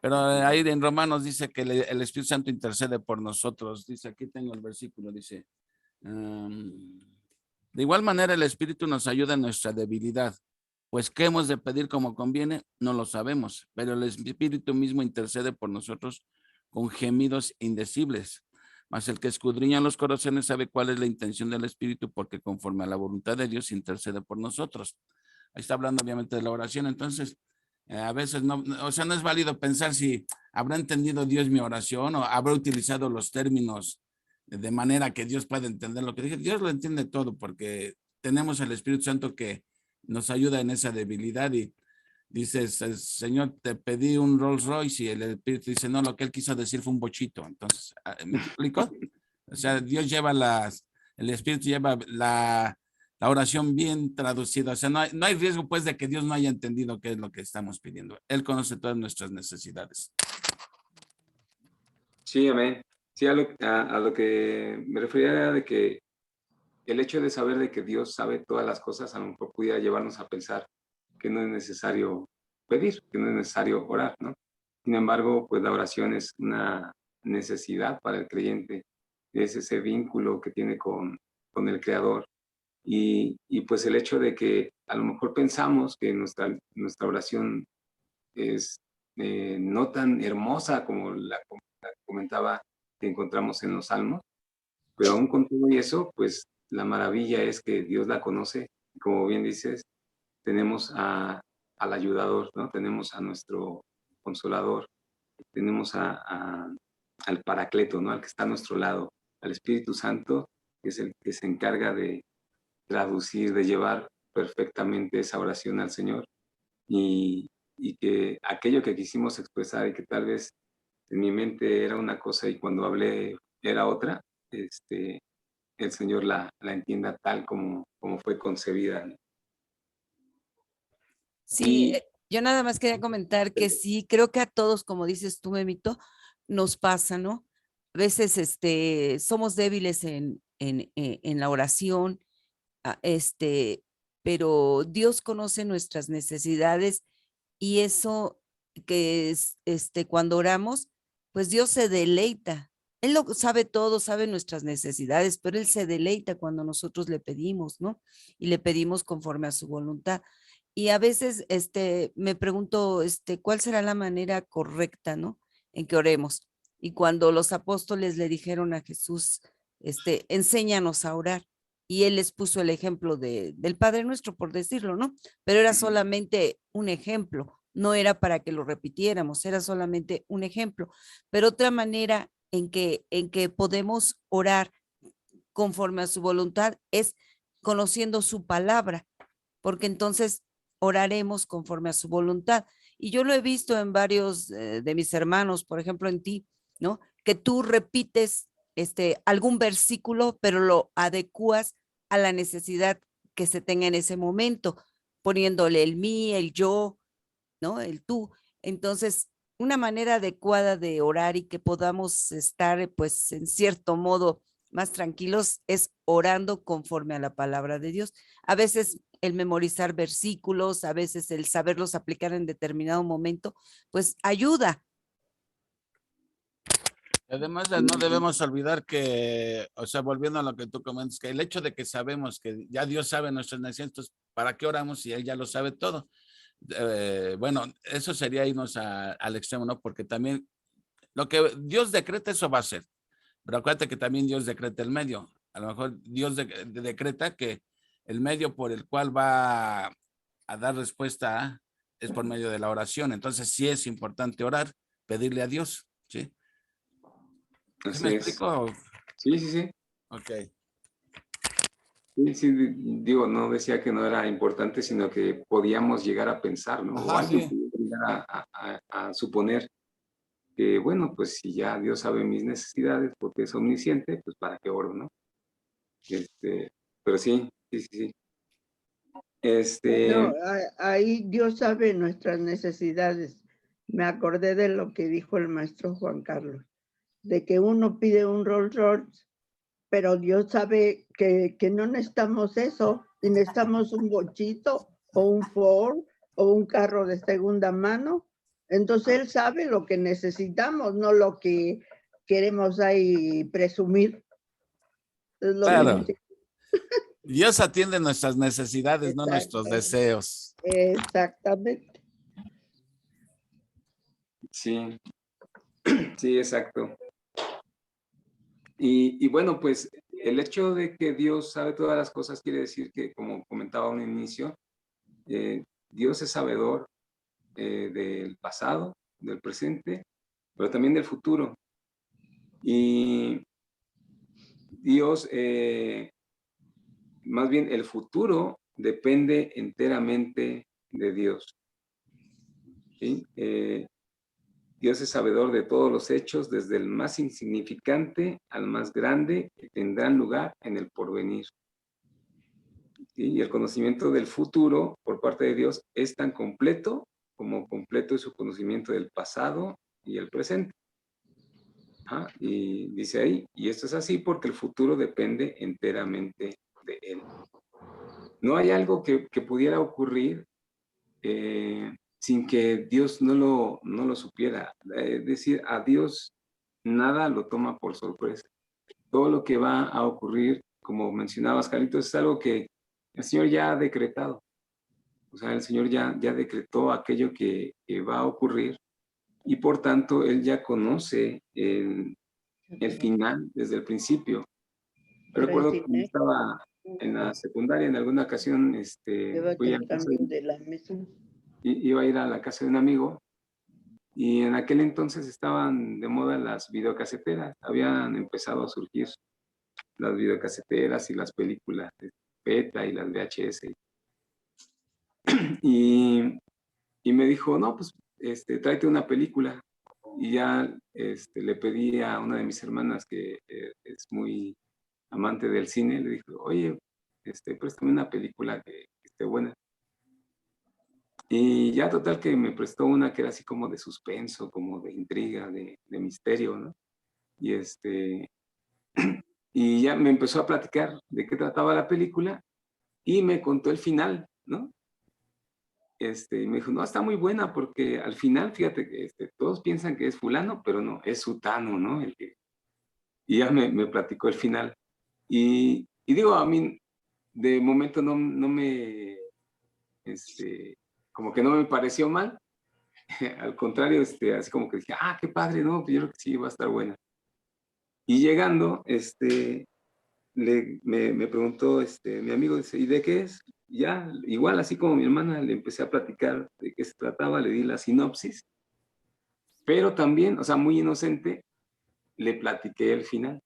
Pero ahí en Romanos dice que el Espíritu Santo intercede por nosotros. Dice, aquí tengo el versículo, dice, de igual manera el Espíritu nos ayuda en nuestra debilidad. Pues qué hemos de pedir como conviene, no lo sabemos, pero el Espíritu mismo intercede por nosotros con gemidos indecibles. Mas el que escudriña los corazones sabe cuál es la intención del Espíritu, porque conforme a la voluntad de Dios intercede por nosotros. Ahí está hablando obviamente de la oración. Entonces, a veces no, o sea, no es válido pensar si habrá entendido Dios mi oración o habrá utilizado los términos de manera que Dios pueda entender lo que dije. Dios lo entiende todo porque tenemos el Espíritu Santo que nos ayuda en esa debilidad y dices, Señor, te pedí un Rolls Royce y el Espíritu dice, no, lo que él quiso decir fue un bochito. Entonces, ¿me explico? O sea, Dios lleva el Espíritu lleva la oración bien traducida. O sea, no hay riesgo pues de que Dios no haya entendido qué es lo que estamos pidiendo. Él conoce todas nuestras necesidades. sí, amén. Sí, a lo que me refería era de que el hecho de saber de que Dios sabe todas las cosas a lo mejor pudiera llevarnos a pensar que no es necesario pedir, que no es necesario orar, ¿no? Sin embargo, pues la oración es una necesidad para el creyente, es ese vínculo que tiene con el Creador. Y pues el hecho de que a lo mejor pensamos que nuestra oración es no tan hermosa como la comentaba que encontramos en los Salmos, pero aún con todo y eso, pues la maravilla es que Dios la conoce. Como bien dices, tenemos al ayudador, ¿no? Tenemos a nuestro consolador, tenemos al Paracleto, ¿no? Al que está a nuestro lado, al Espíritu Santo, que es el que se encarga de traducir, de llevar perfectamente esa oración al Señor y que aquello que quisimos expresar y que tal vez en mi mente era una cosa y cuando hablé era otra, el Señor la entienda tal como fue concebida. Sí, Y yo nada más quería comentar que sí, creo que a todos, como dices tú, Memito, nos pasa, ¿no? A veces somos débiles en la oración, pero Dios conoce nuestras necesidades y eso que es, cuando oramos, pues Dios se deleita. Él lo sabe todo, sabe nuestras necesidades, pero Él se deleita cuando nosotros le pedimos, ¿no? Y le pedimos conforme a su voluntad. Y a veces, me pregunto, ¿cuál será la manera correcta, ¿no? En que oremos. Y cuando los apóstoles le dijeron a Jesús, enséñanos a orar. y él les puso el ejemplo del Padre Nuestro, por decirlo, ¿no? Pero era solamente un ejemplo, no era para que lo repitiéramos, era solamente un ejemplo. Pero otra manera en que podemos orar conforme a su voluntad es conociendo su palabra, porque entonces oraremos conforme a su voluntad. Y yo lo he visto en varios de mis hermanos, por ejemplo en ti, ¿no? Que tú repites algún versículo, pero lo adecuas a la necesidad que se tenga en ese momento, poniéndole el mí, el yo, ¿no? El tú. Entonces, una manera adecuada de orar y que podamos estar, pues, en cierto modo, más tranquilos es orando conforme a la palabra de Dios. A veces el memorizar versículos, a veces el saberlos aplicar en determinado momento, pues ayuda. Además, no debemos olvidar que, o sea, volviendo a lo que tú comentas, que el hecho de que sabemos que ya Dios sabe nuestras necesidades, ¿para qué oramos si Él ya lo sabe todo? Bueno, eso sería irnos al extremo, ¿no? Porque también lo que Dios decreta, eso va a ser. Pero acuérdate que también Dios decreta el medio. A lo mejor Dios decreta que el medio por el cual va a dar respuesta es por medio de la oración. Entonces sí es importante orar, pedirle a Dios, ¿sí? ¿Sí me Así es. explico? Sí, sí, sí. Ok. Sí, sí, digo, no decía que no era importante, sino que podíamos llegar a pensar, ¿no? O Ajá, alguien sí. podía llegar a suponer que, bueno, pues si ya Dios sabe mis necesidades porque es omnisciente, pues para qué oro, ¿no? Pero sí, sí, sí, sí. No, ahí Dios sabe nuestras necesidades. Me acordé de lo que dijo el maestro Juan Carlos, de que uno pide un Rolls Royce, pero Dios sabe que no necesitamos eso, y necesitamos un bochito o un Ford o un carro de segunda mano. Entonces Él sabe lo que necesitamos, no lo que queremos ahí presumir. Es lo que Claro. dice. Dios atiende nuestras necesidades, no nuestros deseos. Exactamente. Sí, sí, exacto. Y bueno, pues el hecho de que Dios sabe todas las cosas quiere decir que, como comentaba un inicio, Dios es sabedor del pasado, del presente, pero también del futuro. Y Dios, más bien el futuro depende enteramente de Dios. ¿Sí? Dios es sabedor de todos los hechos, desde el más insignificante al más grande, que tendrán lugar en el porvenir. ¿Sí? Y el conocimiento del futuro por parte de Dios es tan completo como completo es su conocimiento del pasado y el presente. Y dice ahí, y esto es así porque el futuro depende enteramente de Él. No hay algo que pudiera ocurrir sin que Dios no lo supiera. Es decir, a Dios nada lo toma por sorpresa. Todo lo que va a ocurrir, como mencionabas, Carlitos, es algo que el Señor ya ha decretado. O sea, el Señor ya decretó aquello que va a ocurrir y por tanto Él ya conoce el final desde el principio. Yo recuerdo que cuando estaba en la secundaria, en alguna ocasión, fui a casa de la mesa. iba a ir a la casa de un amigo y en aquel entonces estaban de moda las videocaseteras. Habían empezado a surgir las videocaseteras y las películas de beta y las VHS. Y me dijo, no, pues tráete una película. Y ya le pedí a una de mis hermanas que es muy amante del cine, le dijo, oye, préstame una película que esté buena. Y ya total que me prestó una que era así como de suspenso, como de intriga, de misterio, ¿no? Y y ya me empezó a platicar de qué trataba la película y me contó el final, ¿no? Y me dijo, no, está muy buena porque al final, fíjate que todos piensan que es fulano, pero no, es sutano, ¿no? Y ya me platicó el final. Y digo, a mí, de momento no me, como que no me pareció mal. Al contrario, así como que dije, qué padre, ¿no? Yo creo que sí va a estar buena. Y llegando, me preguntó mi amigo, dice, ¿y de qué es? Ya, igual así como mi hermana, le empecé a platicar de qué se trataba, le di la sinopsis, pero también, o sea, muy inocente, le platiqué el final.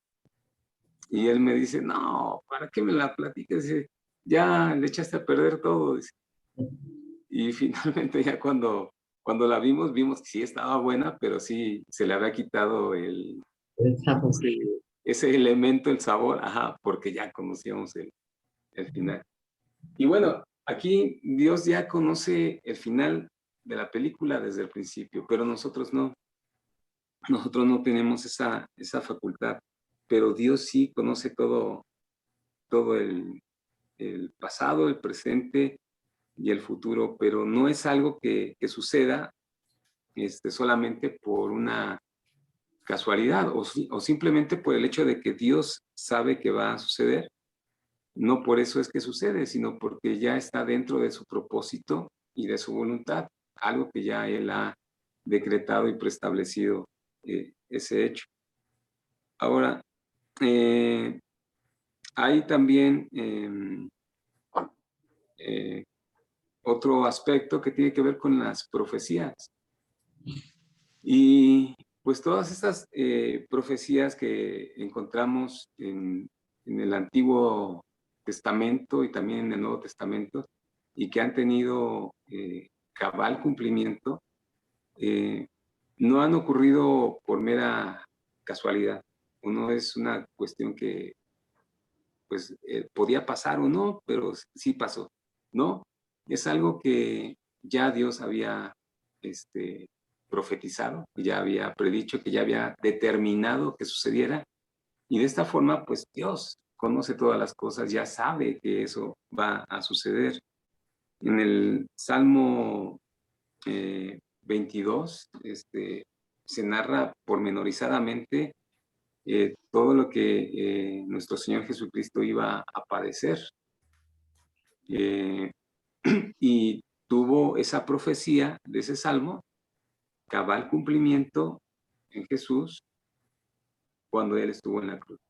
Y él me dice, no, ¿para qué me la platicas? Dice, ya le echaste a perder todo. Dice. Y finalmente ya cuando la vimos que sí estaba buena, pero sí se le había quitado ese elemento, el sabor, ajá, porque ya conocíamos el final. Y bueno, aquí Dios ya conoce el final de la película desde el principio, pero nosotros no. Nosotros no tenemos esa facultad, pero Dios sí conoce todo el pasado, el presente y el futuro, pero no es algo que suceda solamente por una casualidad o simplemente por el hecho de que Dios sabe que va a suceder. No por eso es que sucede, sino porque ya está dentro de su propósito y de su voluntad, algo que ya Él ha decretado y preestablecido ese hecho. Ahora, hay también otro aspecto que tiene que ver con las profecías. Y pues todas estas profecías que encontramos en el Antiguo Testamento y también en el Nuevo Testamento y que han tenido cabal cumplimiento, no han ocurrido por mera casualidad. Uno es una cuestión que pues podía pasar o no, pero sí pasó, ¿no? Es algo que ya Dios había profetizado, ya había predicho, que ya había determinado que sucediera, y de esta forma, pues Dios conoce todas las cosas, ya sabe que eso va a suceder. En el Salmo 22, se narra pormenorizadamente todo lo que nuestro Señor Jesucristo iba a padecer. Y tuvo esa profecía de ese salmo, cabal cumplimiento en Jesús cuando Él estuvo en la cruz.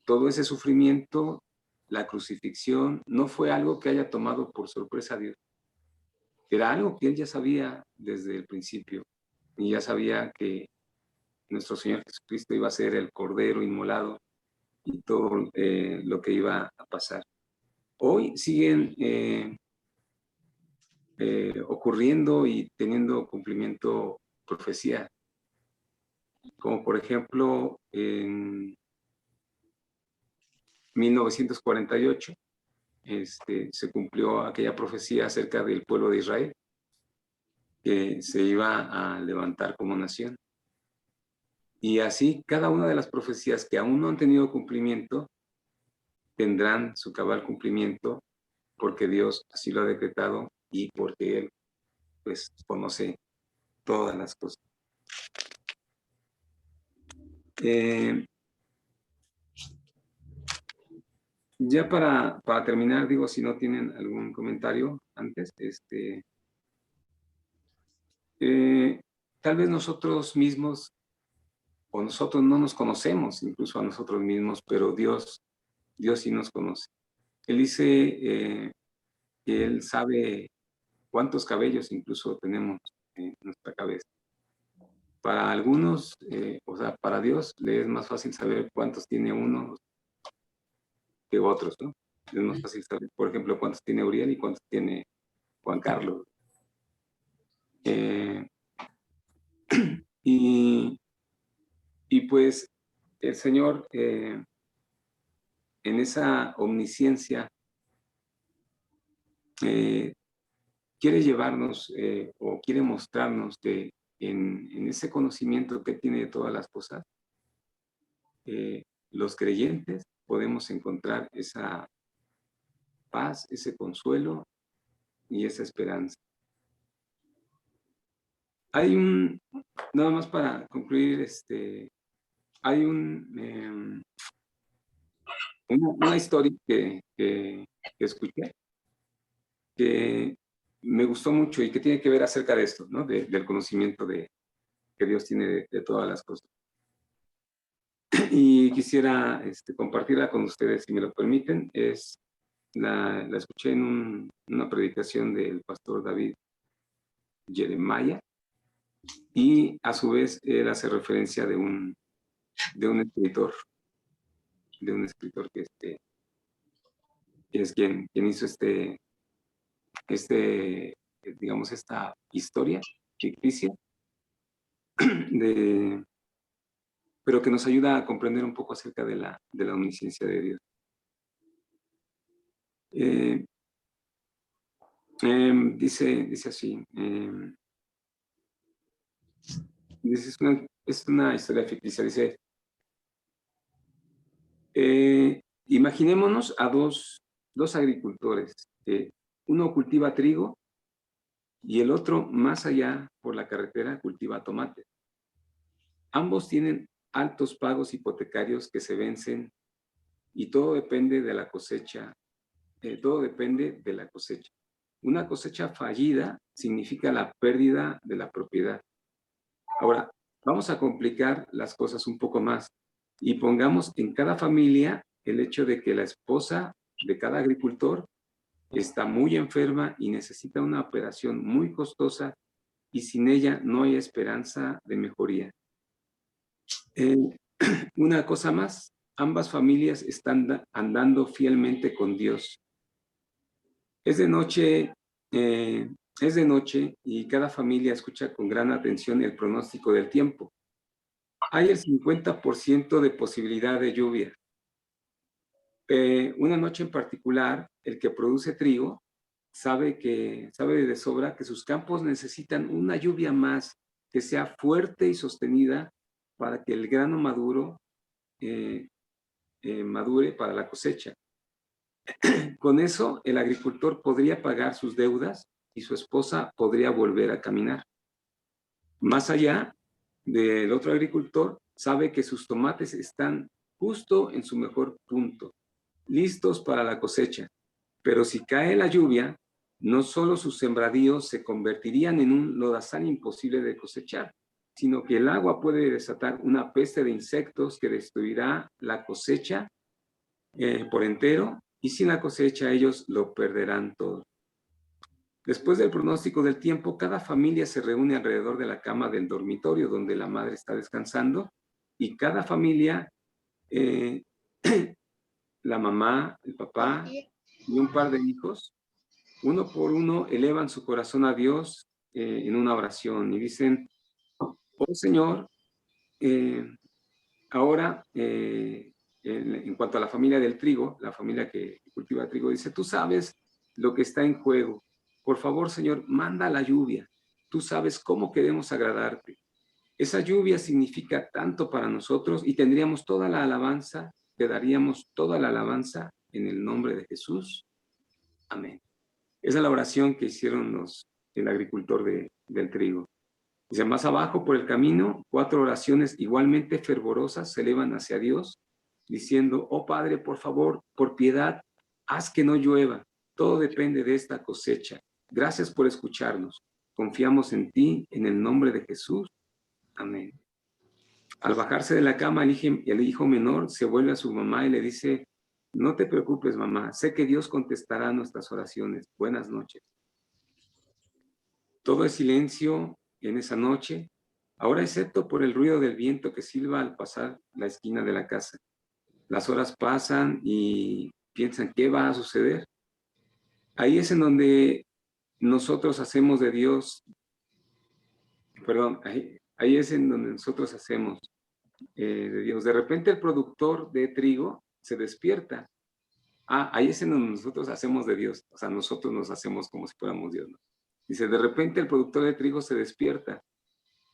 Todo ese sufrimiento, la crucifixión, no fue algo que haya tomado por sorpresa a Dios. Era algo que Él ya sabía desde el principio y ya sabía que nuestro Señor Jesucristo iba a ser el Cordero inmolado y todo lo que iba a pasar. Hoy siguen ocurriendo y teniendo cumplimiento profecía, como por ejemplo en 1948 se cumplió aquella profecía acerca del pueblo de Israel que se iba a levantar como nación. Y así cada una de las profecías que aún no han tenido cumplimiento tendrán su cabal cumplimiento porque Dios así lo ha decretado y porque Él pues conoce todas las cosas. Ya para terminar, digo, si no tienen algún comentario antes, tal vez nosotros mismos o nosotros no nos conocemos incluso a nosotros mismos, pero Dios sí nos conoce. Él dice que Él sabe cuántos cabellos incluso tenemos en nuestra cabeza. Para algunos, o sea, para Dios le es más fácil saber cuántos tiene uno que otros, ¿no? Es más fácil saber, por ejemplo, cuántos tiene Uriel y cuántos tiene Juan Carlos. Y pues el Señor, en esa omnisciencia, quiere llevarnos o quiere mostrarnos que en ese conocimiento que tiene de todas las cosas, los creyentes podemos encontrar esa paz, ese consuelo y esa esperanza. Hay nada más para concluir, hay una historia que escuché que me gustó mucho y que tiene que ver acerca de esto, ¿no? Del conocimiento que Dios tiene de todas las cosas. y quisiera compartirla con ustedes, si me lo permiten. La escuché en una predicación del pastor David Jeremiah, y a su vez él hace referencia de un escritor, que es quien hizo digamos, esta historia ficticia, pero que nos ayuda a comprender un poco acerca de la omnisciencia de Dios. Dice así, es una historia ficticia, dice, imaginémonos a dos agricultores, uno cultiva trigo y el otro, más allá por la carretera, cultiva tomate. Ambos tienen altos pagos hipotecarios que se vencen, y todo depende de la cosecha. Una cosecha fallida significa la pérdida de la propiedad. Ahora, vamos a complicar las cosas un poco más y pongamos en cada familia el hecho de que la esposa de cada agricultor está muy enferma y necesita una operación muy costosa, y sin ella no hay esperanza de mejoría. Una cosa más, ambas familias están andando fielmente con Dios. Es de noche y cada familia escucha con gran atención el pronóstico del tiempo. Hay el 50% de posibilidad de lluvia. Una noche en particular, el que produce trigo sabe de sobra que sus campos necesitan una lluvia más, que sea fuerte y sostenida, para que el grano madure para la cosecha. Con eso, el agricultor podría pagar sus deudas y su esposa podría volver a caminar. Más allá, del otro agricultor sabe que sus tomates están justo en su mejor punto, listos para la cosecha. Pero si cae la lluvia, no solo sus sembradíos se convertirían en un lodazal imposible de cosechar, sino que el agua puede desatar una peste de insectos que destruirá la cosecha por entero, y sin la cosecha ellos lo perderán todo. Después del pronóstico del tiempo, cada familia se reúne alrededor de la cama del dormitorio donde la madre está descansando, y cada familia, la mamá, el papá y un par de hijos, uno por uno elevan su corazón a Dios en una oración y dicen: oh Señor, ahora en cuanto a la familia del trigo, la familia que cultiva trigo, dice: tú sabes lo que está en juego. Por favor, Señor, manda la lluvia. Tú sabes cómo queremos agradarte. Esa lluvia significa tanto para nosotros y tendríamos toda la alabanza, te daríamos toda la alabanza en el nombre de Jesús. Amén. Esa es la oración que hicieron el agricultor del trigo. Dice, más abajo por el camino, 4 oraciones igualmente fervorosas se elevan hacia Dios, diciendo: oh Padre, por favor, por piedad, haz que no llueva. Todo depende de esta cosecha. Gracias por escucharnos. Confiamos en ti, en el nombre de Jesús. Amén. Al bajarse de la cama, el hijo menor se vuelve a su mamá y le dice: no te preocupes, mamá. Sé que Dios contestará nuestras oraciones. Buenas noches. Todo es silencio en esa noche, ahora excepto por el ruido del viento que silba al pasar la esquina de la casa. Las horas pasan y piensan: ¿qué va a suceder? Ahí es en donde nosotros hacemos de Dios, ahí es en donde nosotros hacemos de Dios. De repente el productor de trigo se despierta. Ahí es en donde nosotros hacemos de Dios. O sea, nosotros nos hacemos como si fuéramos Dios, ¿no? Dice: de repente el productor de trigo se despierta,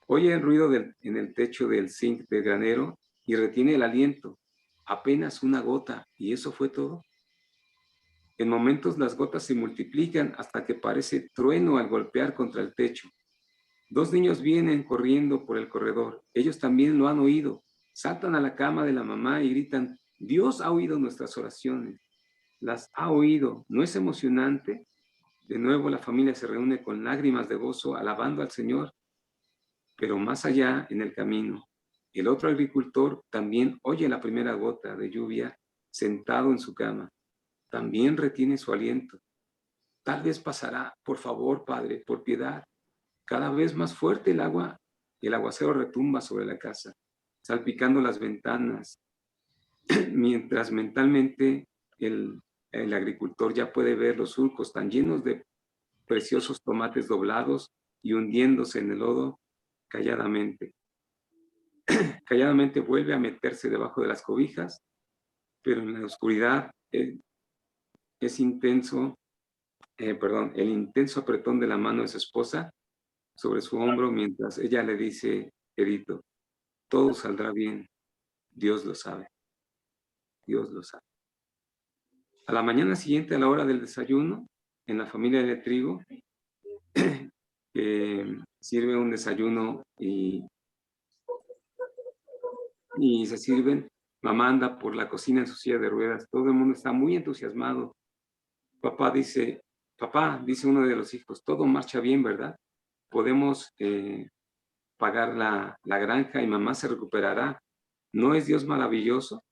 oye el ruido en el techo del zinc del granero y retiene el aliento. Apenas una gota, y eso fue todo. En momentos las gotas se multiplican hasta que parece trueno al golpear contra el techo. 2 niños vienen corriendo por el corredor. Ellos también lo han oído. Saltan a la cama de la mamá y gritan: Dios ha oído nuestras oraciones. Las ha oído. ¿No es emocionante? De nuevo la familia se reúne con lágrimas de gozo, alabando al Señor. Pero más allá, en el camino, el otro agricultor también oye la primera gota de lluvia sentado en su cama. También retiene su aliento. Tal vez pasará, por favor, Padre, por piedad. Cada vez más fuerte el agua, el aguacero retumba sobre la casa, salpicando las ventanas, mientras mentalmente el agricultor ya puede ver los surcos tan llenos de preciosos tomates doblados y hundiéndose en el lodo calladamente. Calladamente vuelve a meterse debajo de las cobijas, pero en la oscuridad el intenso apretón de la mano de su esposa sobre su hombro mientras ella le dice, Edito, todo saldrá bien, Dios lo sabe, Dios lo sabe. A la mañana siguiente, a la hora del desayuno, en la familia de Trigo, sirve un desayuno y se sirven. Mamá anda por la cocina en su silla de ruedas. Todo el mundo está muy entusiasmado. Papá, dice uno de los hijos, todo marcha bien, ¿verdad? Podemos pagar la granja y mamá se recuperará. ¿No es Dios maravilloso?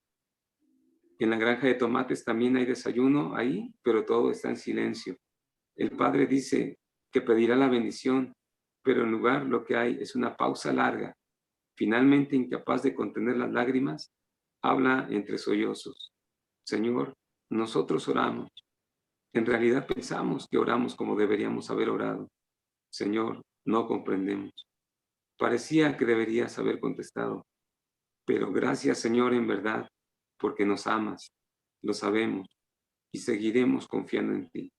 En la granja de tomates también hay desayuno ahí, pero todo está en silencio. El padre dice que pedirá la bendición, pero en lugar lo que hay es una pausa larga. Finalmente, incapaz de contener las lágrimas, habla entre sollozos. Señor, nosotros oramos. En realidad pensamos que oramos como deberíamos haber orado. Señor, no comprendemos. Parecía que deberías haber contestado. Pero gracias, Señor, en verdad, porque nos amas, lo sabemos, y seguiremos confiando en ti.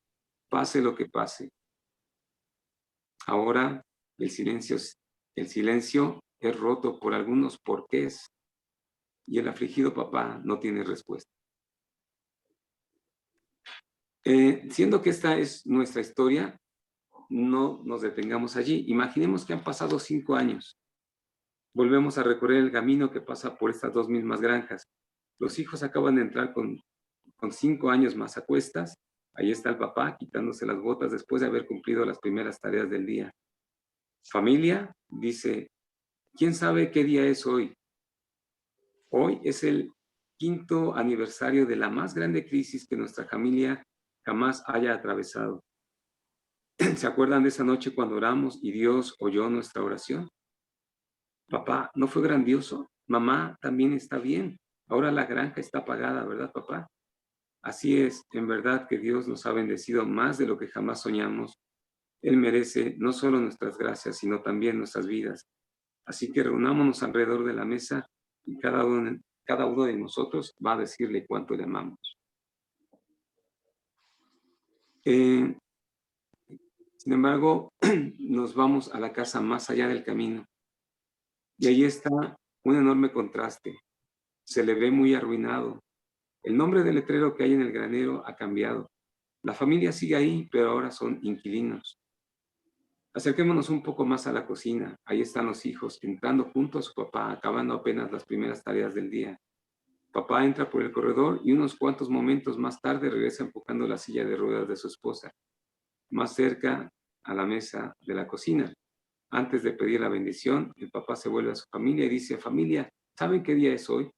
Pase lo que pase. Ahora el silencio es roto por algunos porqués y el afligido papá no tiene respuesta. Siendo que esta es nuestra historia, no nos detengamos allí. Imaginemos que han pasado 5 años. Volvemos a recorrer el camino que pasa por estas dos mismas granjas. Los hijos acaban de entrar con 5 años más a cuestas. Ahí está el papá quitándose las botas después de haber cumplido las primeras tareas del día. Familia, dice, ¿quién sabe qué día es hoy? Hoy es el 5º aniversario de la más grande crisis que nuestra familia jamás haya atravesado. ¿Se acuerdan de esa noche cuando oramos y Dios oyó nuestra oración? Papá, ¿no fue grandioso? Mamá también está bien. Ahora la granja está pagada, ¿verdad, papá? Así es, en verdad que Dios nos ha bendecido más de lo que jamás soñamos. Él merece no solo nuestras gracias, sino también nuestras vidas. Así que reunámonos alrededor de la mesa y cada uno de nosotros va a decirle cuánto le amamos. Sin embargo, nos vamos a la casa más allá del camino. Y ahí está un enorme contraste. Se le ve muy arruinado. El nombre del letrero que hay en el granero ha cambiado. La familia sigue ahí, pero ahora son inquilinos. Acerquémonos un poco más a la cocina. Ahí están los hijos, entrando junto a su papá, acabando apenas las primeras tareas del día. Papá entra por el corredor y unos cuantos momentos más tarde regresa empujando la silla de ruedas de su esposa, más cerca a la mesa de la cocina. Antes de pedir la bendición, el papá se vuelve a su familia y dice, familia, ¿saben qué día es hoy?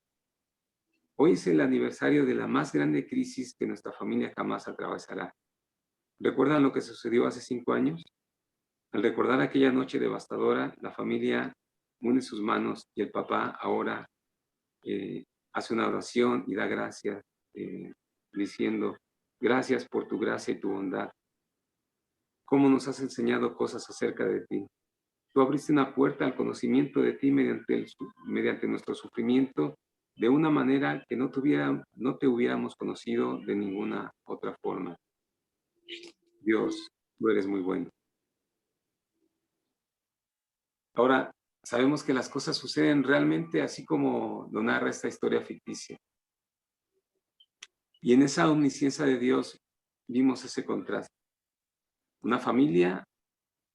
Hoy es el aniversario de la más grande crisis que nuestra familia jamás atravesará. ¿Recuerdan lo que sucedió hace 5 años? Al recordar aquella noche devastadora, la familia une sus manos y el papá ahora hace una oración y da gracias, diciendo, gracias por tu gracia y tu bondad. ¿Cómo nos has enseñado cosas acerca de ti? Tú abriste una puerta al conocimiento de ti mediante nuestro sufrimiento de una manera que no te hubiéramos conocido de ninguna otra forma. Dios, tú eres muy bueno. Ahora, sabemos que las cosas suceden realmente así como lo narra esta historia ficticia. Y en esa omnisciencia de Dios vimos ese contraste. Una familia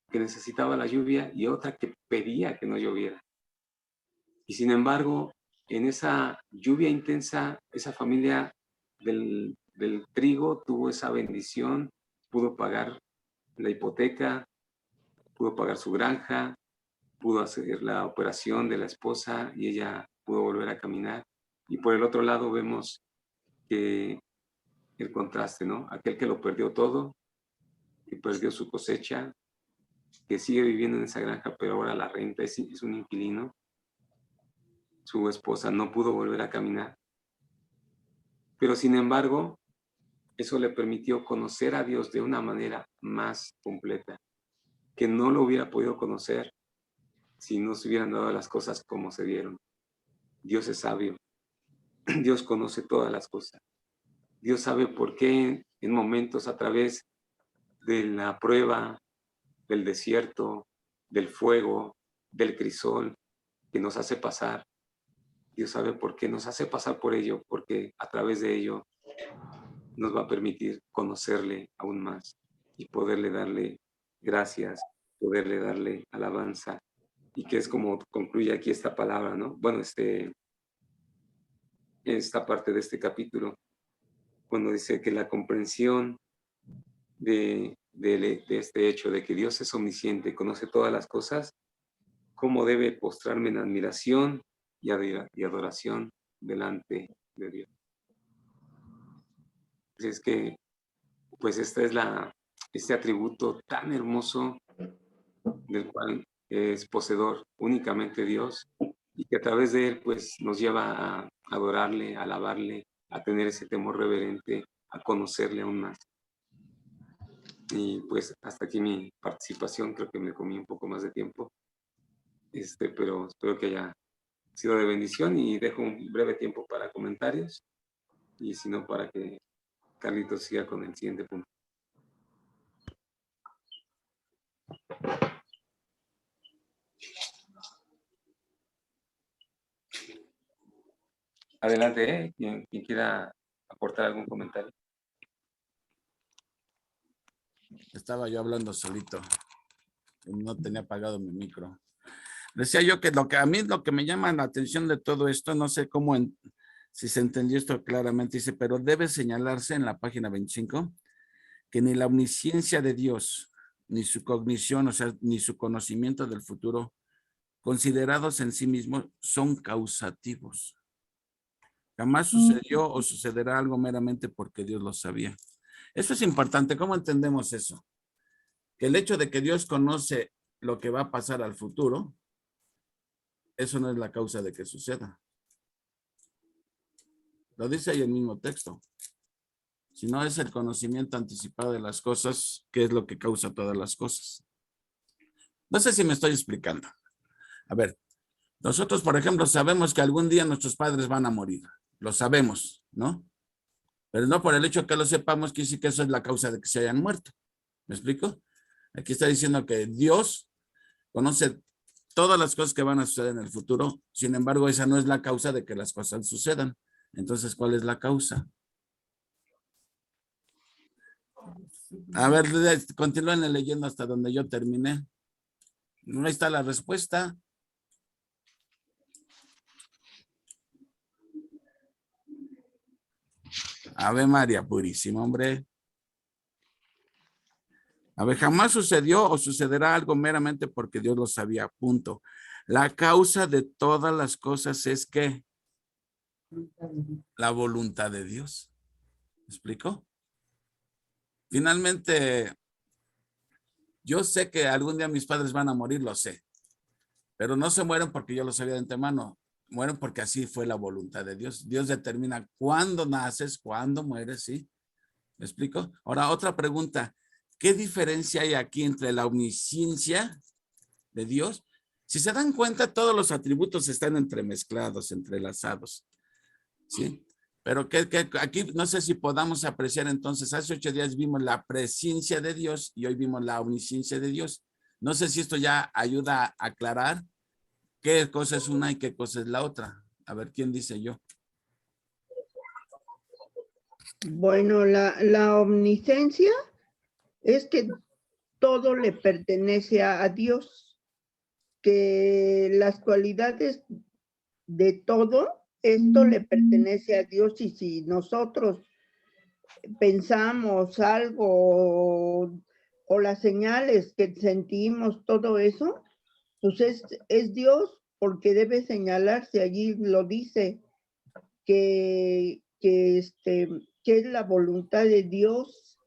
que necesitaba la lluvia y otra que pedía que no lloviera. Y sin embargo, en esa lluvia intensa, esa familia del trigo tuvo esa bendición, pudo pagar la hipoteca, pudo pagar su granja, pudo hacer la operación de la esposa y ella pudo volver a caminar. Y por el otro lado vemos que el contraste, ¿no? Aquel que lo perdió todo, que perdió su cosecha, que sigue viviendo en esa granja, pero ahora la renta, es un inquilino. Su esposa no pudo volver a caminar. Pero sin embargo, eso le permitió conocer a Dios de una manera más completa, que no lo hubiera podido conocer si no se hubieran dado las cosas como se dieron. Dios es sabio. Dios conoce todas las cosas. Dios sabe por qué en momentos a través de la prueba, del desierto, del fuego, del crisol que nos hace pasar. Dios sabe por qué nos hace pasar por ello, porque a través de ello nos va a permitir conocerle aún más y poderle darle gracias, poderle darle alabanza. Y que es como concluye aquí esta palabra, ¿no? Bueno, esta parte de este capítulo, cuando dice que la comprensión de este hecho de que Dios es omnisciente, conoce todas las cosas, cómo debe postrarme en admiración y adoración delante de Dios. Así es que, pues esta es este atributo tan hermoso del cual es poseedor únicamente Dios y que a través de él pues nos lleva a adorarle, a alabarle, a tener ese temor reverente, a conocerle aún más. Y pues hasta aquí mi participación, creo que me comí un poco más de tiempo, pero espero que haya sido de bendición y dejo un breve tiempo para comentarios y si no para que Carlitos siga con el siguiente punto. Adelante, quien quiera aportar algún comentario. Estaba yo hablando solito. No tenía apagado mi micro. Decía yo que a mí lo que me llama la atención de todo esto, no sé cómo, si se entendió esto claramente, dice, pero debe señalarse en la página 25 que ni la omnisciencia de Dios, ni su cognición, o sea, ni su conocimiento del futuro, considerados en sí mismos, son causativos. Jamás sucedió o sucederá algo meramente porque Dios lo sabía. Eso es importante. ¿Cómo entendemos eso? Que el hecho de que Dios conoce lo que va a pasar al futuro, eso no es la causa de que suceda. Lo dice ahí el mismo texto. Si no es el conocimiento anticipado de las cosas, ¿qué es lo que causa todas las cosas? No sé si me estoy explicando. A ver, nosotros, por ejemplo, sabemos que algún día nuestros padres van a morir. Lo sabemos, ¿no? Pero no por el hecho de que lo sepamos, quiere decir que eso es la causa de que se hayan muerto. ¿Me explico? Aquí está diciendo que Dios conoce todas las cosas que van a suceder en el futuro. Sin embargo, esa no es la causa de que las cosas sucedan. Entonces, ¿cuál es la causa? A ver, continúen leyendo hasta donde yo terminé. No está la respuesta. Ave María Purísima, hombre. A ver, jamás sucedió o sucederá algo meramente porque Dios lo sabía, punto. La causa de todas las cosas es que la voluntad de Dios. ¿Me explico? Finalmente, yo sé que algún día mis padres van a morir, lo sé. Pero no se mueren porque yo lo sabía de antemano. Mueren porque así fue la voluntad de Dios. Dios determina cuándo naces, cuándo mueres, ¿sí? ¿Me explico? Ahora, otra pregunta. ¿Qué diferencia hay aquí entre la omnisciencia de Dios? Si se dan cuenta, todos los atributos están entremezclados, entrelazados, ¿sí? Pero aquí no sé si podamos apreciar entonces, hace 8 días vimos la presencia de Dios y hoy vimos la omnisciencia de Dios. No sé si esto ya ayuda a aclarar qué cosa es una y qué cosa es la otra. A ver, ¿quién dice yo? Bueno, la omnisciencia es que todo le pertenece a Dios, que las cualidades de todo, esto le pertenece a Dios y si nosotros pensamos algo o las señales que sentimos, todo eso, pues es Dios, porque debe señalarse, allí lo dice, que es la voluntad de Dios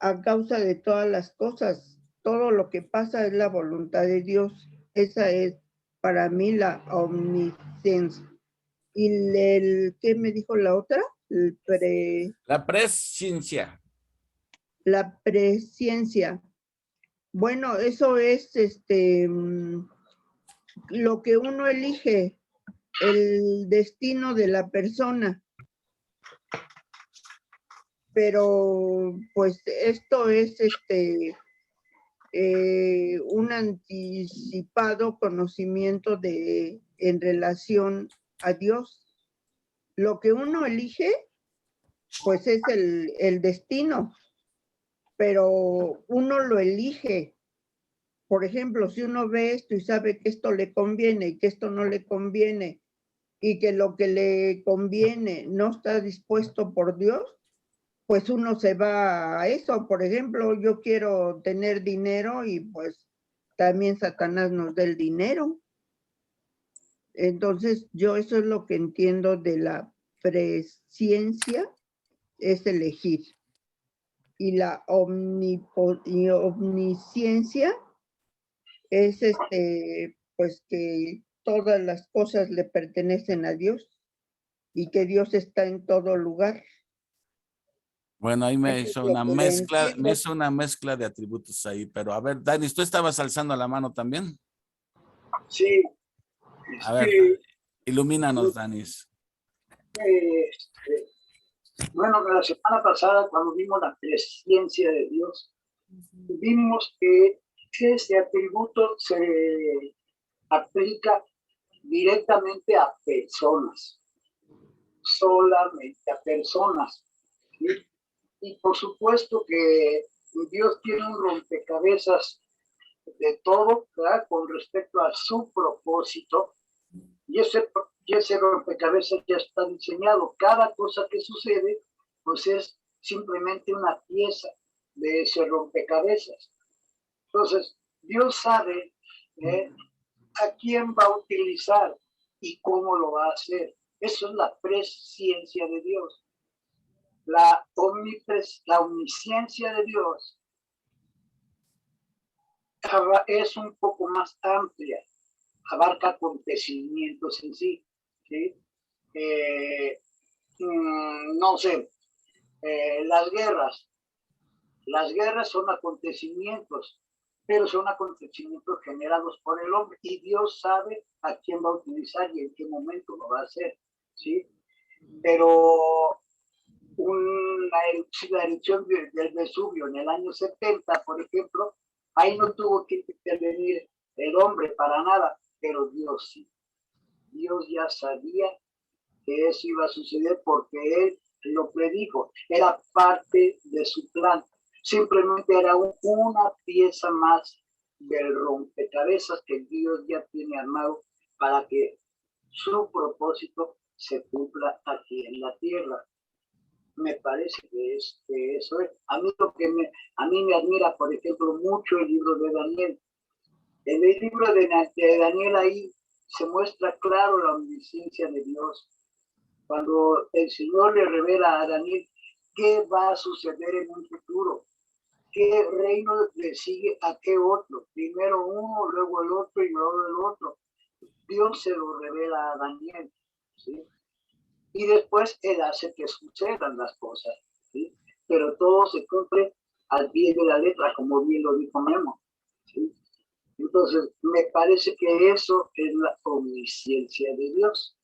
a causa de todas las cosas. Todo lo que pasa es la voluntad de Dios. Esa es para mí la omnisciencia. ¿Y qué me dijo la otra? La presciencia. La presciencia. Bueno, eso es lo que uno elige, el destino de la persona. Pero pues esto es un anticipado conocimiento en relación a Dios. Lo que uno elige, pues es el destino, pero uno lo elige. Por ejemplo, si uno ve esto y sabe que esto le conviene y que esto no le conviene, y que lo que le conviene no está dispuesto por Dios, pues uno se va a eso. Por ejemplo, yo quiero tener dinero y pues también Satanás nos da el dinero. Entonces, yo eso es lo que entiendo de la presciencia, es elegir. Y la omnisciencia es pues que todas las cosas le pertenecen a Dios y que Dios está en todo lugar. Bueno, ahí me Eso es hizo lo una que le mezcla, entiendo. me hizo una mezcla de atributos ahí, pero a ver, Dani, ¿tú estabas alzando la mano también? Sí, A ver, ilumínanos, Danis. bueno, la semana pasada cuando vimos la presciencia de Dios, vimos que ese atributo se aplica directamente a personas, solamente a personas, ¿sí? Y por supuesto que Dios tiene un rompecabezas de todo, ¿verdad? Con respecto a su propósito, y ese rompecabezas ya está diseñado. Cada cosa que sucede, pues es simplemente una pieza de ese rompecabezas. Entonces, Dios sabe a quién va a utilizar y cómo lo va a hacer. Eso es la presciencia de Dios. La omnisciencia de Dios es un poco más amplia, abarca acontecimientos en sí, ¿sí? No sé, las guerras son acontecimientos, pero son acontecimientos generados por el hombre y Dios sabe a quién va a utilizar y en qué momento lo va a hacer, ¿sí? Pero la erupción del Vesubio en el año 70, por ejemplo, ahí no tuvo que intervenir el hombre para nada, pero Dios sí. Dios ya sabía que eso iba a suceder porque Él lo predijo. Era parte de su plan. Simplemente era una pieza más del rompecabezas que Dios ya tiene armado para que su propósito se cumpla aquí en la tierra. Me parece que eso es. A mí me admira, por ejemplo, mucho el libro de Daniel. En el libro de Daniel ahí se muestra claro la omnisciencia de Dios. Cuando el Señor le revela a Daniel qué va a suceder en un futuro, qué reino le sigue a qué otro. Primero uno, luego el otro y luego el otro. Dios se lo revela a Daniel, ¿sí? Y después Él hace que sucedan las cosas, ¿sí? Pero todo se cumple al pie de la letra, como bien lo dijo Memo, ¿sí? Entonces, me parece que eso es la omnisciencia de Dios.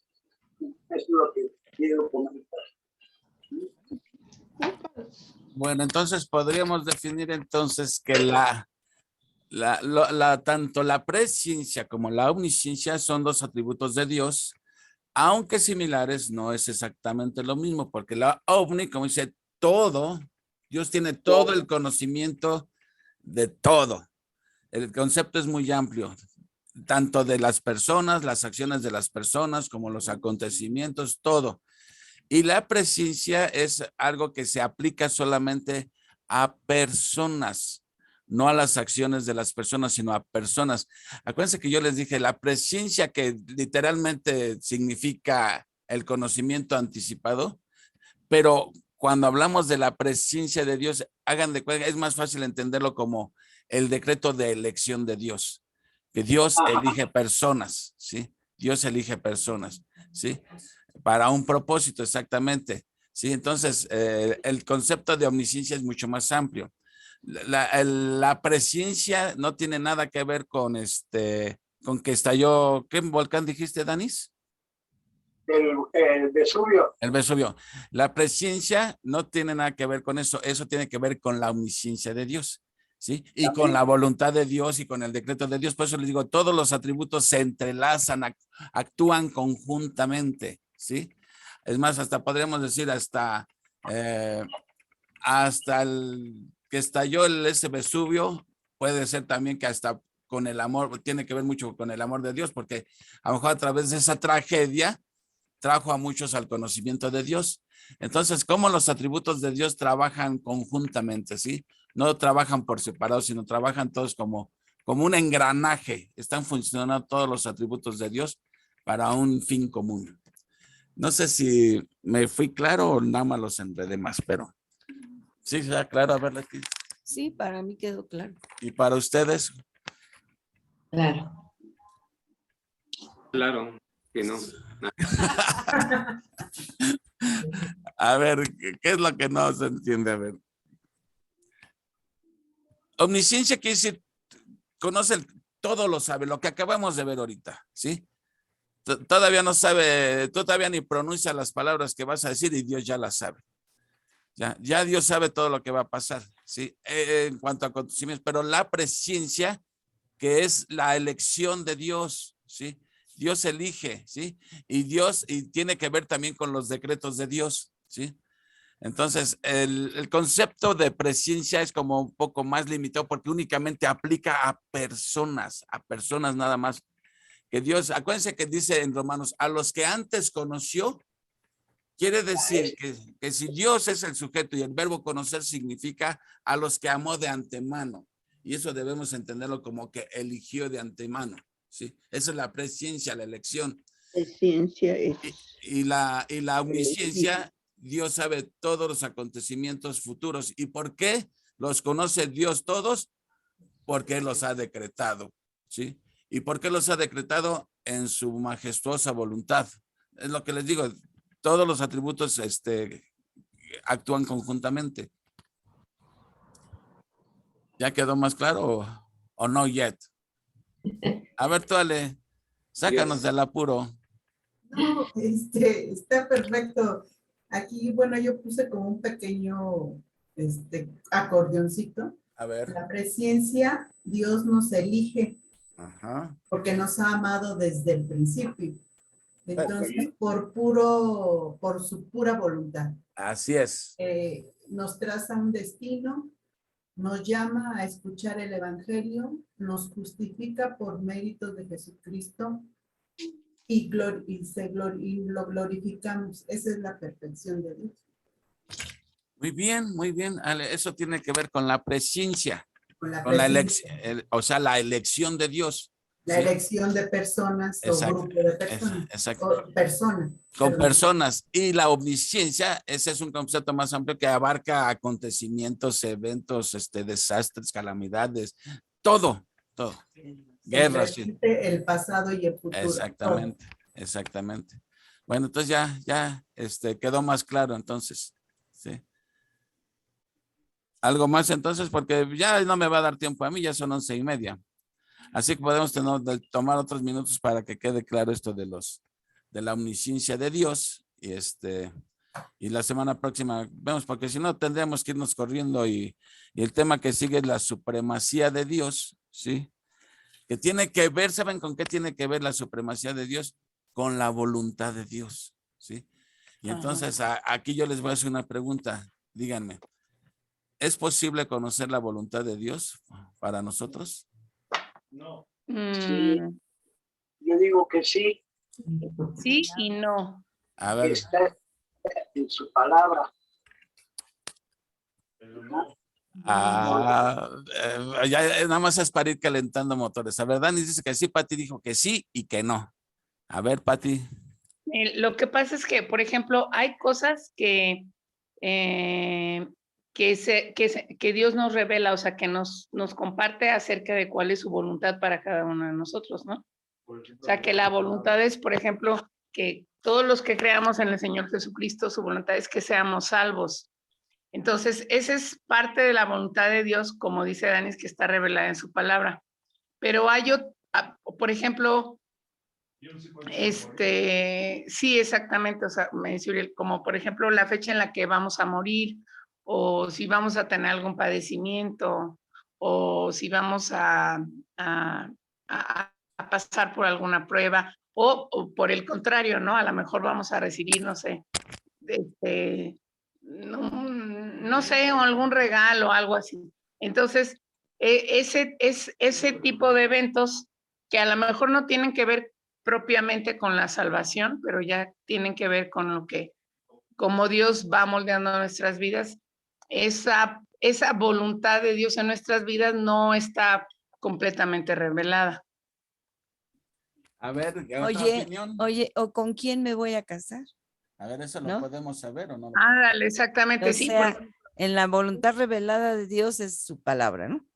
Es lo que quiero comentar. Bueno, entonces podríamos definir entonces que tanto la presciencia como la omnisciencia son dos atributos de Dios, aunque similares, no es exactamente lo mismo, porque la omni, como dice, todo, Dios tiene todo el conocimiento de todo. El concepto es muy amplio, tanto de las personas, las acciones de las personas, como los acontecimientos, todo. Y la presciencia es algo que se aplica solamente a personas. no a las acciones de las personas, sino a personas. Acuérdense que yo les dije, la presciencia, que literalmente significa el conocimiento anticipado, pero cuando hablamos de la presciencia de Dios, hagan de cuenta, es más fácil entenderlo como el decreto de elección de Dios, que Dios elige personas, ¿sí? Dios elige personas, ¿sí? Para un propósito, exactamente, ¿sí? Entonces, el concepto de omnisciencia es mucho más amplio. La presciencia no tiene nada que ver con con que estalló, ¿qué volcán dijiste, Danis? El Vesubio. El Vesubio. La presciencia no tiene nada que ver con eso. Eso tiene que ver con la omnisciencia de Dios, ¿sí? Y con la voluntad de Dios y con el decreto de Dios. Por eso les digo, todos los atributos se entrelazan, actúan conjuntamente, ¿sí? Es más, hasta podríamos decir hasta el que estalló ese Vesubio, puede ser también que hasta con el amor, tiene que ver mucho con el amor de Dios, porque a lo mejor a través de esa tragedia trajo a muchos al conocimiento de Dios. Entonces, ¿cómo los atributos de Dios trabajan conjuntamente, sí? No trabajan por separado, sino trabajan todos como un engranaje. Están funcionando todos los atributos de Dios para un fin común. No sé si me fui claro o nada más los enredé más, pero sí, está claro. A ver, aquí. Sí, para mí quedó claro. ¿Y para ustedes? Claro. Claro que no. A ver, ¿qué es lo que no se entiende? A ver. Omnisciencia quiere decir, conoce, todo lo sabe, lo que acabamos de ver ahorita, ¿sí? Todavía no sabe, tú todavía ni pronuncias las palabras que vas a decir y Dios ya las sabe. Ya Dios sabe todo lo que va a pasar, ¿sí? En cuanto a acontecimientos, pero la presciencia, que es la elección de Dios, ¿sí? Dios elige, ¿sí? Y tiene que ver también con los decretos de Dios, ¿sí? Entonces, el concepto de presciencia es como un poco más limitado porque únicamente aplica a personas nada más. Que Dios, acuérdense que dice en Romanos, a los que antes conoció, quiere decir que si Dios es el sujeto y el verbo conocer significa a los que amó de antemano. Y eso debemos entenderlo como que eligió de antemano, ¿sí? Esa es la presciencia, la elección. Presciencia es Y la omnisciencia, Dios sabe todos los acontecimientos futuros. ¿Y por qué los conoce Dios todos? Porque Él los ha decretado, ¿sí? ¿Y por qué los ha decretado? En su majestuosa voluntad. Es lo que les digo, todos los atributos actúan conjuntamente. ¿Ya quedó más claro o no yet? A ver, tú, Ale, sácanos del apuro. No, está perfecto. Aquí, bueno, yo puse como un pequeño acordeoncito. A ver. La presciencia, Dios nos elige. Ajá. Porque nos ha amado desde el principio. Entonces, por su pura voluntad. Así es. Nos traza un destino, nos llama a escuchar el evangelio, nos justifica por méritos de Jesucristo y lo glorificamos. Esa es la perfección de Dios. Muy bien, Ale. Eso tiene que ver con la presciencia. Con la elección, o sea, la elección de Dios. La elección de personas. Exacto, o grupo de personas. Exacto. O personas. Con personas. Y la omnisciencia, ese es un concepto más amplio que abarca acontecimientos, eventos, desastres, calamidades, todo. Guerras. Sí. El pasado y el futuro. Exactamente. Bueno, entonces ya quedó más claro entonces. Sí. Algo más entonces, porque ya no me va a dar tiempo a mí, ya son 11:30. Así que podemos tomar otros minutos para que quede claro esto de la omnisciencia de Dios. Y la semana próxima vemos, porque si no tendríamos que irnos corriendo y el tema que sigue es la supremacía de Dios, ¿sí? Que tiene que ver, ¿saben con qué tiene que ver la supremacía de Dios? Con la voluntad de Dios, ¿sí? Y entonces aquí yo les voy a hacer una pregunta, díganme. ¿Es posible conocer la voluntad de Dios para nosotros? No. Sí. Yo digo que sí. Sí y no. A ver. Está en su palabra. Ya nada más es para ir calentando motores. A ver, Dani dice que sí, Pati dijo que sí y que no. A ver, Pati. Lo que pasa es que, por ejemplo, hay cosas que Dios nos revela, o sea, que nos comparte acerca de cuál es su voluntad para cada uno de nosotros, ¿no? O sea, que la voluntad es, por ejemplo, que todos los que creamos en el Señor Jesucristo, su voluntad es que seamos salvos. Entonces, esa es parte de la voluntad de Dios, como dice Danis, que está revelada en su palabra. Pero hay, por ejemplo, sí, exactamente, o sea, me dice Uriel, como por ejemplo la fecha en la que vamos a morir, o si vamos a tener algún padecimiento, o si vamos a pasar por alguna prueba, o por el contrario, ¿no? A lo mejor vamos a recibir, no sé, no sé, o algún regalo, algo así. Entonces, ese tipo de eventos que a lo mejor no tienen que ver propiamente con la salvación, pero ya tienen que ver con lo que, como Dios va moldeando nuestras vidas, esa voluntad de Dios en nuestras vidas no está completamente revelada. A ver, ¿otra opinión? Oye, ¿o con quién me voy a casar? A ver, ¿eso lo ¿no? podemos saber o no? Ándale, exactamente, O sí. sea, en la voluntad revelada de Dios es su palabra, ¿no?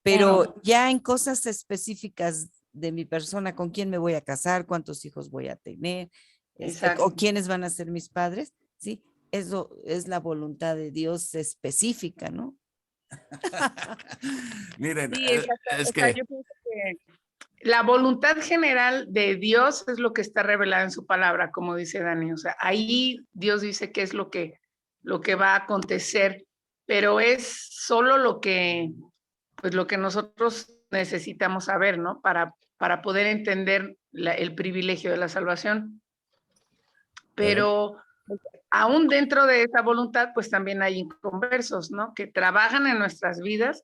Pero ya en cosas específicas de mi persona, con quién me voy a casar, cuántos hijos voy a tener, o quiénes van a ser mis padres, ¿sí? Eso es la voluntad de Dios específica, ¿no? Miren, Sí, es o sea, que... yo pienso que la voluntad general de Dios es lo que está revelado en su palabra, como dice Dani. O sea, ahí Dios dice qué es lo que va a acontecer, pero es solo lo que nosotros necesitamos saber, ¿no? Para poder entender el privilegio de la salvación. Pero aún dentro de esa voluntad, pues también hay inconversos, ¿no? Que trabajan en nuestras vidas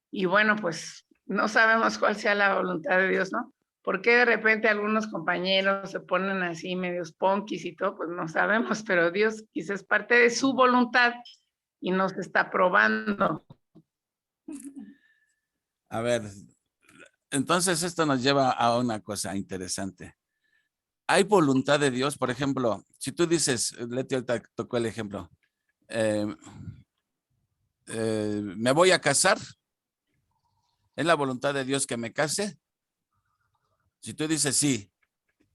y bueno, pues no sabemos cuál sea la voluntad de Dios, ¿no? ¿Por qué de repente algunos compañeros se ponen así medios punkis y todo? Pues no sabemos, pero Dios quizás es parte de su voluntad y nos está probando. A ver, entonces esto nos lleva a una cosa interesante. Hay voluntad de Dios, por ejemplo, si tú dices, Leti ahorita tocó el ejemplo, me voy a casar, ¿es la voluntad de Dios que me case? Si tú dices sí,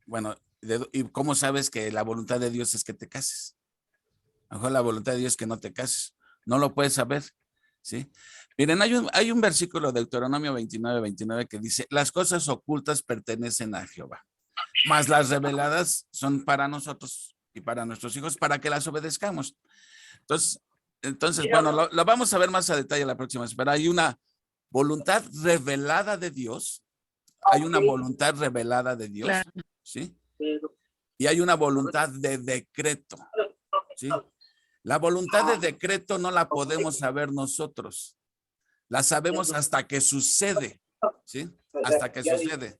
bueno, ¿y cómo sabes que la voluntad de Dios es que te cases? A lo mejor la voluntad de Dios es que no te cases, no lo puedes saber, ¿sí? Miren, hay un versículo de Deuteronomio 29 que dice, las cosas ocultas pertenecen a Jehová, mas las reveladas son para nosotros y para nuestros hijos, para que las obedezcamos. Entonces bueno, lo vamos a ver más a detalle la próxima vez, pero hay una voluntad revelada de Dios, hay una voluntad revelada de Dios, ¿sí? Y hay una voluntad de decreto, ¿sí? La voluntad de decreto no la podemos saber nosotros, la sabemos hasta que sucede, ¿sí? Hasta que sucede.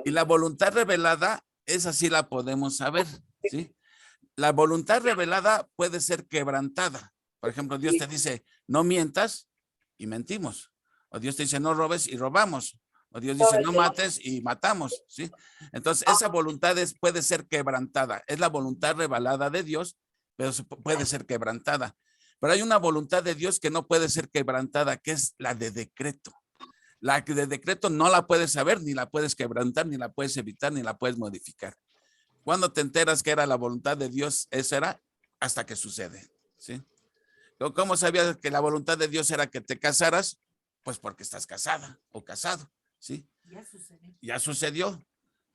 Y la voluntad revelada, esa sí la podemos saber, ¿sí? La voluntad revelada puede ser quebrantada. Por ejemplo, Dios te dice, no mientas y mentimos. O Dios te dice, no robes y robamos. O Dios dice, no mates y matamos, ¿sí? Entonces, esa voluntad puede ser quebrantada. Es la voluntad revelada de Dios, pero puede ser quebrantada. Pero hay una voluntad de Dios que no puede ser quebrantada, que es la de decreto. La de decreto no la puedes saber, ni la puedes quebrantar, ni la puedes evitar, ni la puedes modificar. ¿Cuándo te enteras que era la voluntad de Dios? Eso era hasta que sucede, ¿sí? ¿Cómo sabías que la voluntad de Dios era que te casaras? Pues porque estás casada o casado, ¿sí? Ya sucedió.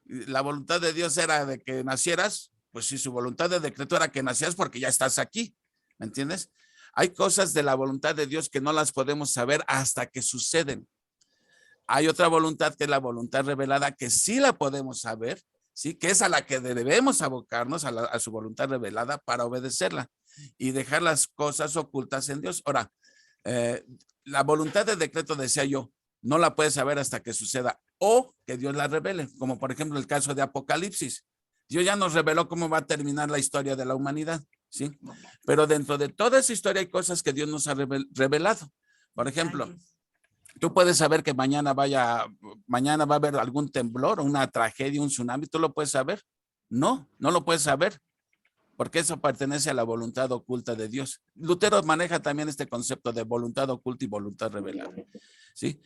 La voluntad de Dios era de que nacieras, pues si su voluntad de decreto era que nacieras porque ya estás aquí, ¿me entiendes? Hay cosas de la voluntad de Dios que no las podemos saber hasta que suceden. Hay otra voluntad que es la voluntad revelada que sí la podemos saber, ¿sí? Que es a la que debemos abocarnos, a su voluntad revelada para obedecerla y dejar las cosas ocultas en Dios. Ahora, la voluntad de decreto, decía yo, no la puedes saber hasta que suceda o que Dios la revele, como por ejemplo el caso de Apocalipsis. Dios ya nos reveló cómo va a terminar la historia de la humanidad, ¿sí? Pero dentro de toda esa historia hay cosas que Dios nos ha revelado. Por ejemplo, tú puedes saber que mañana va a haber algún temblor, una tragedia, un tsunami. ¿Tú lo puedes saber? No, no lo puedes saber, porque eso pertenece a la voluntad oculta de Dios. Lutero maneja también este concepto de voluntad oculta y voluntad revelada, ¿sí?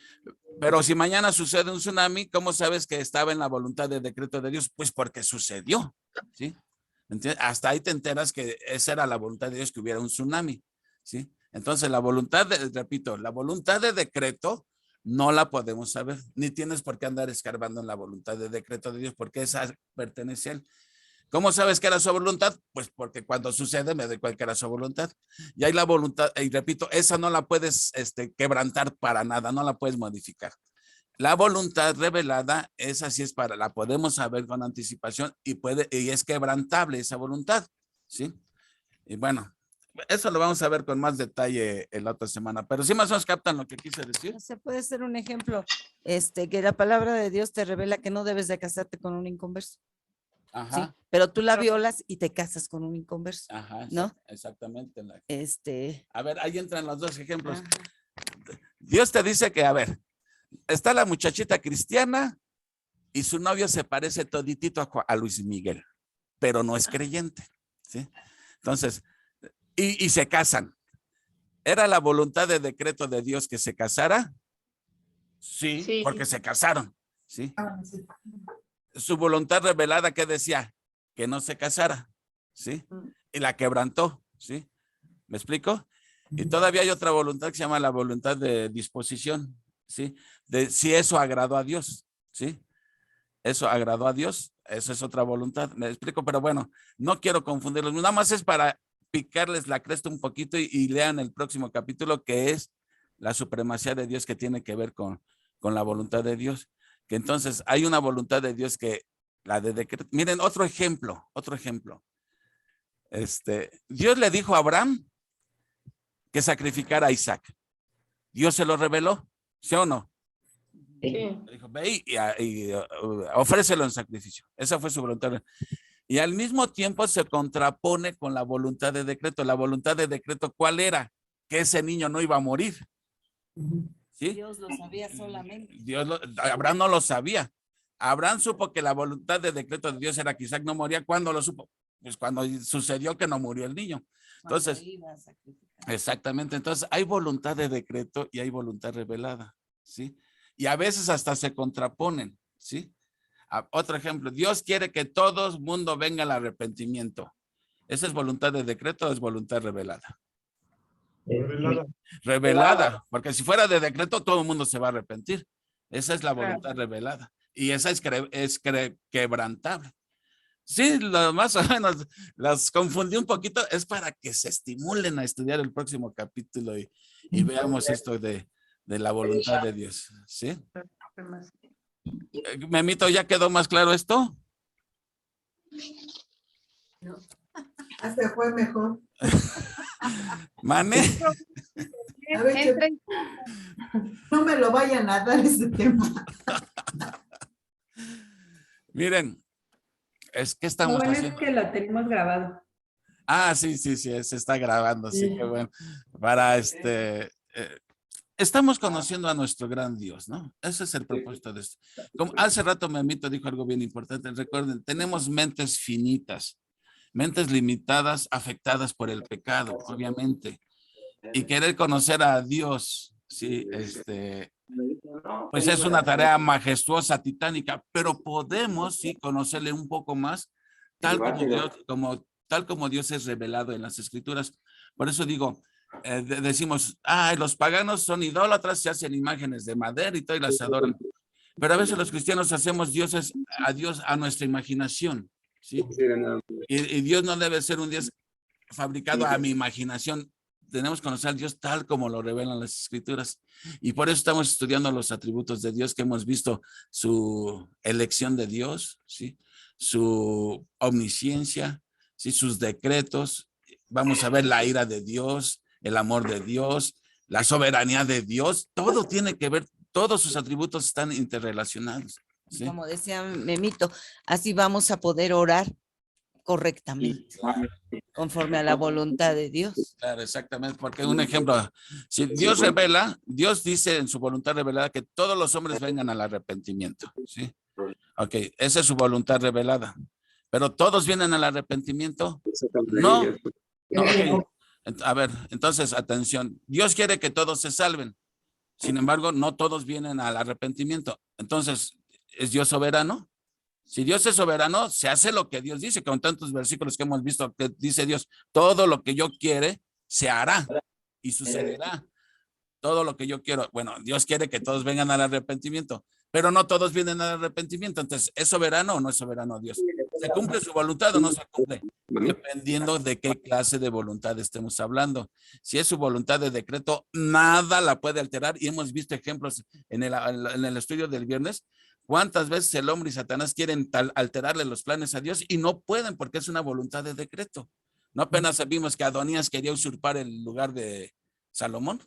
Pero si mañana sucede un tsunami, ¿cómo sabes que estaba en la voluntad de decreto de Dios? Pues porque sucedió, ¿sí? ¿Entiendes? Hasta ahí te enteras que esa era la voluntad de Dios, que hubiera un tsunami, ¿sí? Entonces la voluntad, repito, la voluntad de decreto no la podemos saber, ni tienes por qué andar escarbando en la voluntad de decreto de Dios, porque esa pertenece a Él. ¿Cómo sabes que era su voluntad? Pues porque cuando sucede me doy cuenta que era su voluntad. Y hay la voluntad, y repito, esa no la puedes quebrantar para nada, no la puedes modificar. La voluntad revelada, esa sí es la podemos saber con anticipación y es quebrantable esa voluntad, ¿sí? Y bueno, eso lo vamos a ver con más detalle en la otra semana, pero sí más o menos captan lo que quise decir. Se puede ser un ejemplo, que la palabra de Dios te revela que no debes de casarte con un inconverso. Ajá. Sí, pero tú la violas y te casas con un inconverso. Ajá, ¿no? Exactamente. A ver, ahí entran los dos ejemplos. Ajá. Dios te dice que, a ver, está la muchachita cristiana y su novio se parece toditito a Luis Miguel, pero no es creyente, ¿sí? Entonces, y se casan. ¿Era la voluntad de decreto de Dios que se casara? Sí, porque se casaron, ¿sí? Sí. Su voluntad revelada, ¿qué decía? Que no se casara, ¿sí? Y la quebrantó, ¿sí? ¿Me explico? Y todavía hay otra voluntad que se llama la voluntad de disposición, ¿sí? De si eso agradó a Dios, ¿sí? Eso agradó a Dios, eso es otra voluntad, me explico, pero bueno, no quiero confundirlos, nada más es para picarles la cresta un poquito y lean el próximo capítulo, que es la supremacía de Dios, que tiene que ver con la voluntad de Dios. Que entonces hay una voluntad de Dios que la de decreto. Miren, otro ejemplo. Dios le dijo a Abraham que sacrificara a Isaac. Dios se lo reveló, ¿sí o no? Sí. Le dijo, ve y ofrécelo en sacrificio. Esa fue su voluntad. Y al mismo tiempo se contrapone con la voluntad de decreto. La voluntad de decreto, ¿cuál era? Que ese niño no iba a morir. ¿Sí? Dios lo sabía solamente. Abraham no lo sabía. Abraham supo que la voluntad de decreto de Dios era que Isaac no moría. ¿Cuándo lo supo? Pues cuando sucedió que no murió el niño. Entonces, exactamente. Entonces, hay voluntad de decreto y hay voluntad revelada, ¿sí? Y a veces hasta se contraponen, ¿sí? Otro ejemplo, Dios quiere que todo el mundo venga al arrepentimiento. ¿Esa es voluntad de decreto o es voluntad revelada? Revelada, porque si fuera de decreto todo el mundo se va a arrepentir. Esa es la voluntad revelada y esa es quebrantable. Sí, lo más o menos las confundí un poquito, es para que se estimulen a estudiar el próximo capítulo y veamos esto de la voluntad de Dios, ¿sí? Memito, ¿ya quedó más claro esto? No. Se fue mejor. Mane. A ver, no me lo vayan a dar ese tema. Miren, es que estamos haciendo. Es que lo tenemos grabado. Ah, sí, se está grabando, sí, qué bueno. Para estamos conociendo a nuestro gran Dios, ¿no? Ese es el propósito de esto. Como hace rato Memito dijo algo bien importante, recuerden, tenemos mentes finitas, mentes limitadas, afectadas por el pecado, obviamente. Y querer conocer a Dios, sí, pues es una tarea majestuosa, titánica, pero podemos, sí, conocerle un poco más, tal como Dios es revelado en las Escrituras. Por eso digo, decimos, los paganos son idólatras, se hacen imágenes de madera y todo y las adoran. Pero a veces los cristianos hacemos dioses a Dios a nuestra imaginación, ¿sí? Y Dios no debe ser un Dios fabricado a mi imaginación. Tenemos que conocer a Dios tal como lo revelan las Escrituras. Y por eso estamos estudiando los atributos de Dios, que hemos visto su elección de Dios, ¿sí? Su omnisciencia, ¿sí? Sus decretos. Vamos a ver la ira de Dios, el amor de Dios, la soberanía de Dios. Todo tiene que ver, todos sus atributos están interrelacionados, ¿sí? Como decía Memito, así vamos a poder orar correctamente, conforme a la voluntad de Dios. Claro, exactamente, porque un ejemplo, si Dios revela, Dios dice en su voluntad revelada que todos los hombres vengan al arrepentimiento, ¿sí? Ok, esa es su voluntad revelada, pero ¿todos vienen al arrepentimiento? No, no, ok. A ver, entonces, atención, Dios quiere que todos se salven, sin embargo, no todos vienen al arrepentimiento, entonces, ¿es Dios soberano? Si Dios es soberano, se hace lo que Dios dice, con tantos versículos que hemos visto que dice Dios, todo lo que yo quiere se hará y sucederá. Todo lo que yo quiero. Bueno, Dios quiere que todos vengan al arrepentimiento, pero no todos vienen al arrepentimiento. Entonces, ¿es soberano o no es soberano Dios? ¿Se cumple su voluntad o no se cumple? Dependiendo de qué clase de voluntad estemos hablando. Si es su voluntad de decreto, nada la puede alterar y hemos visto ejemplos en el estudio del viernes. ¿Cuántas veces el hombre y Satanás quieren alterarle los planes a Dios y no pueden porque es una voluntad de decreto? No apenas vimos que Adonías quería usurpar el lugar de Salomón.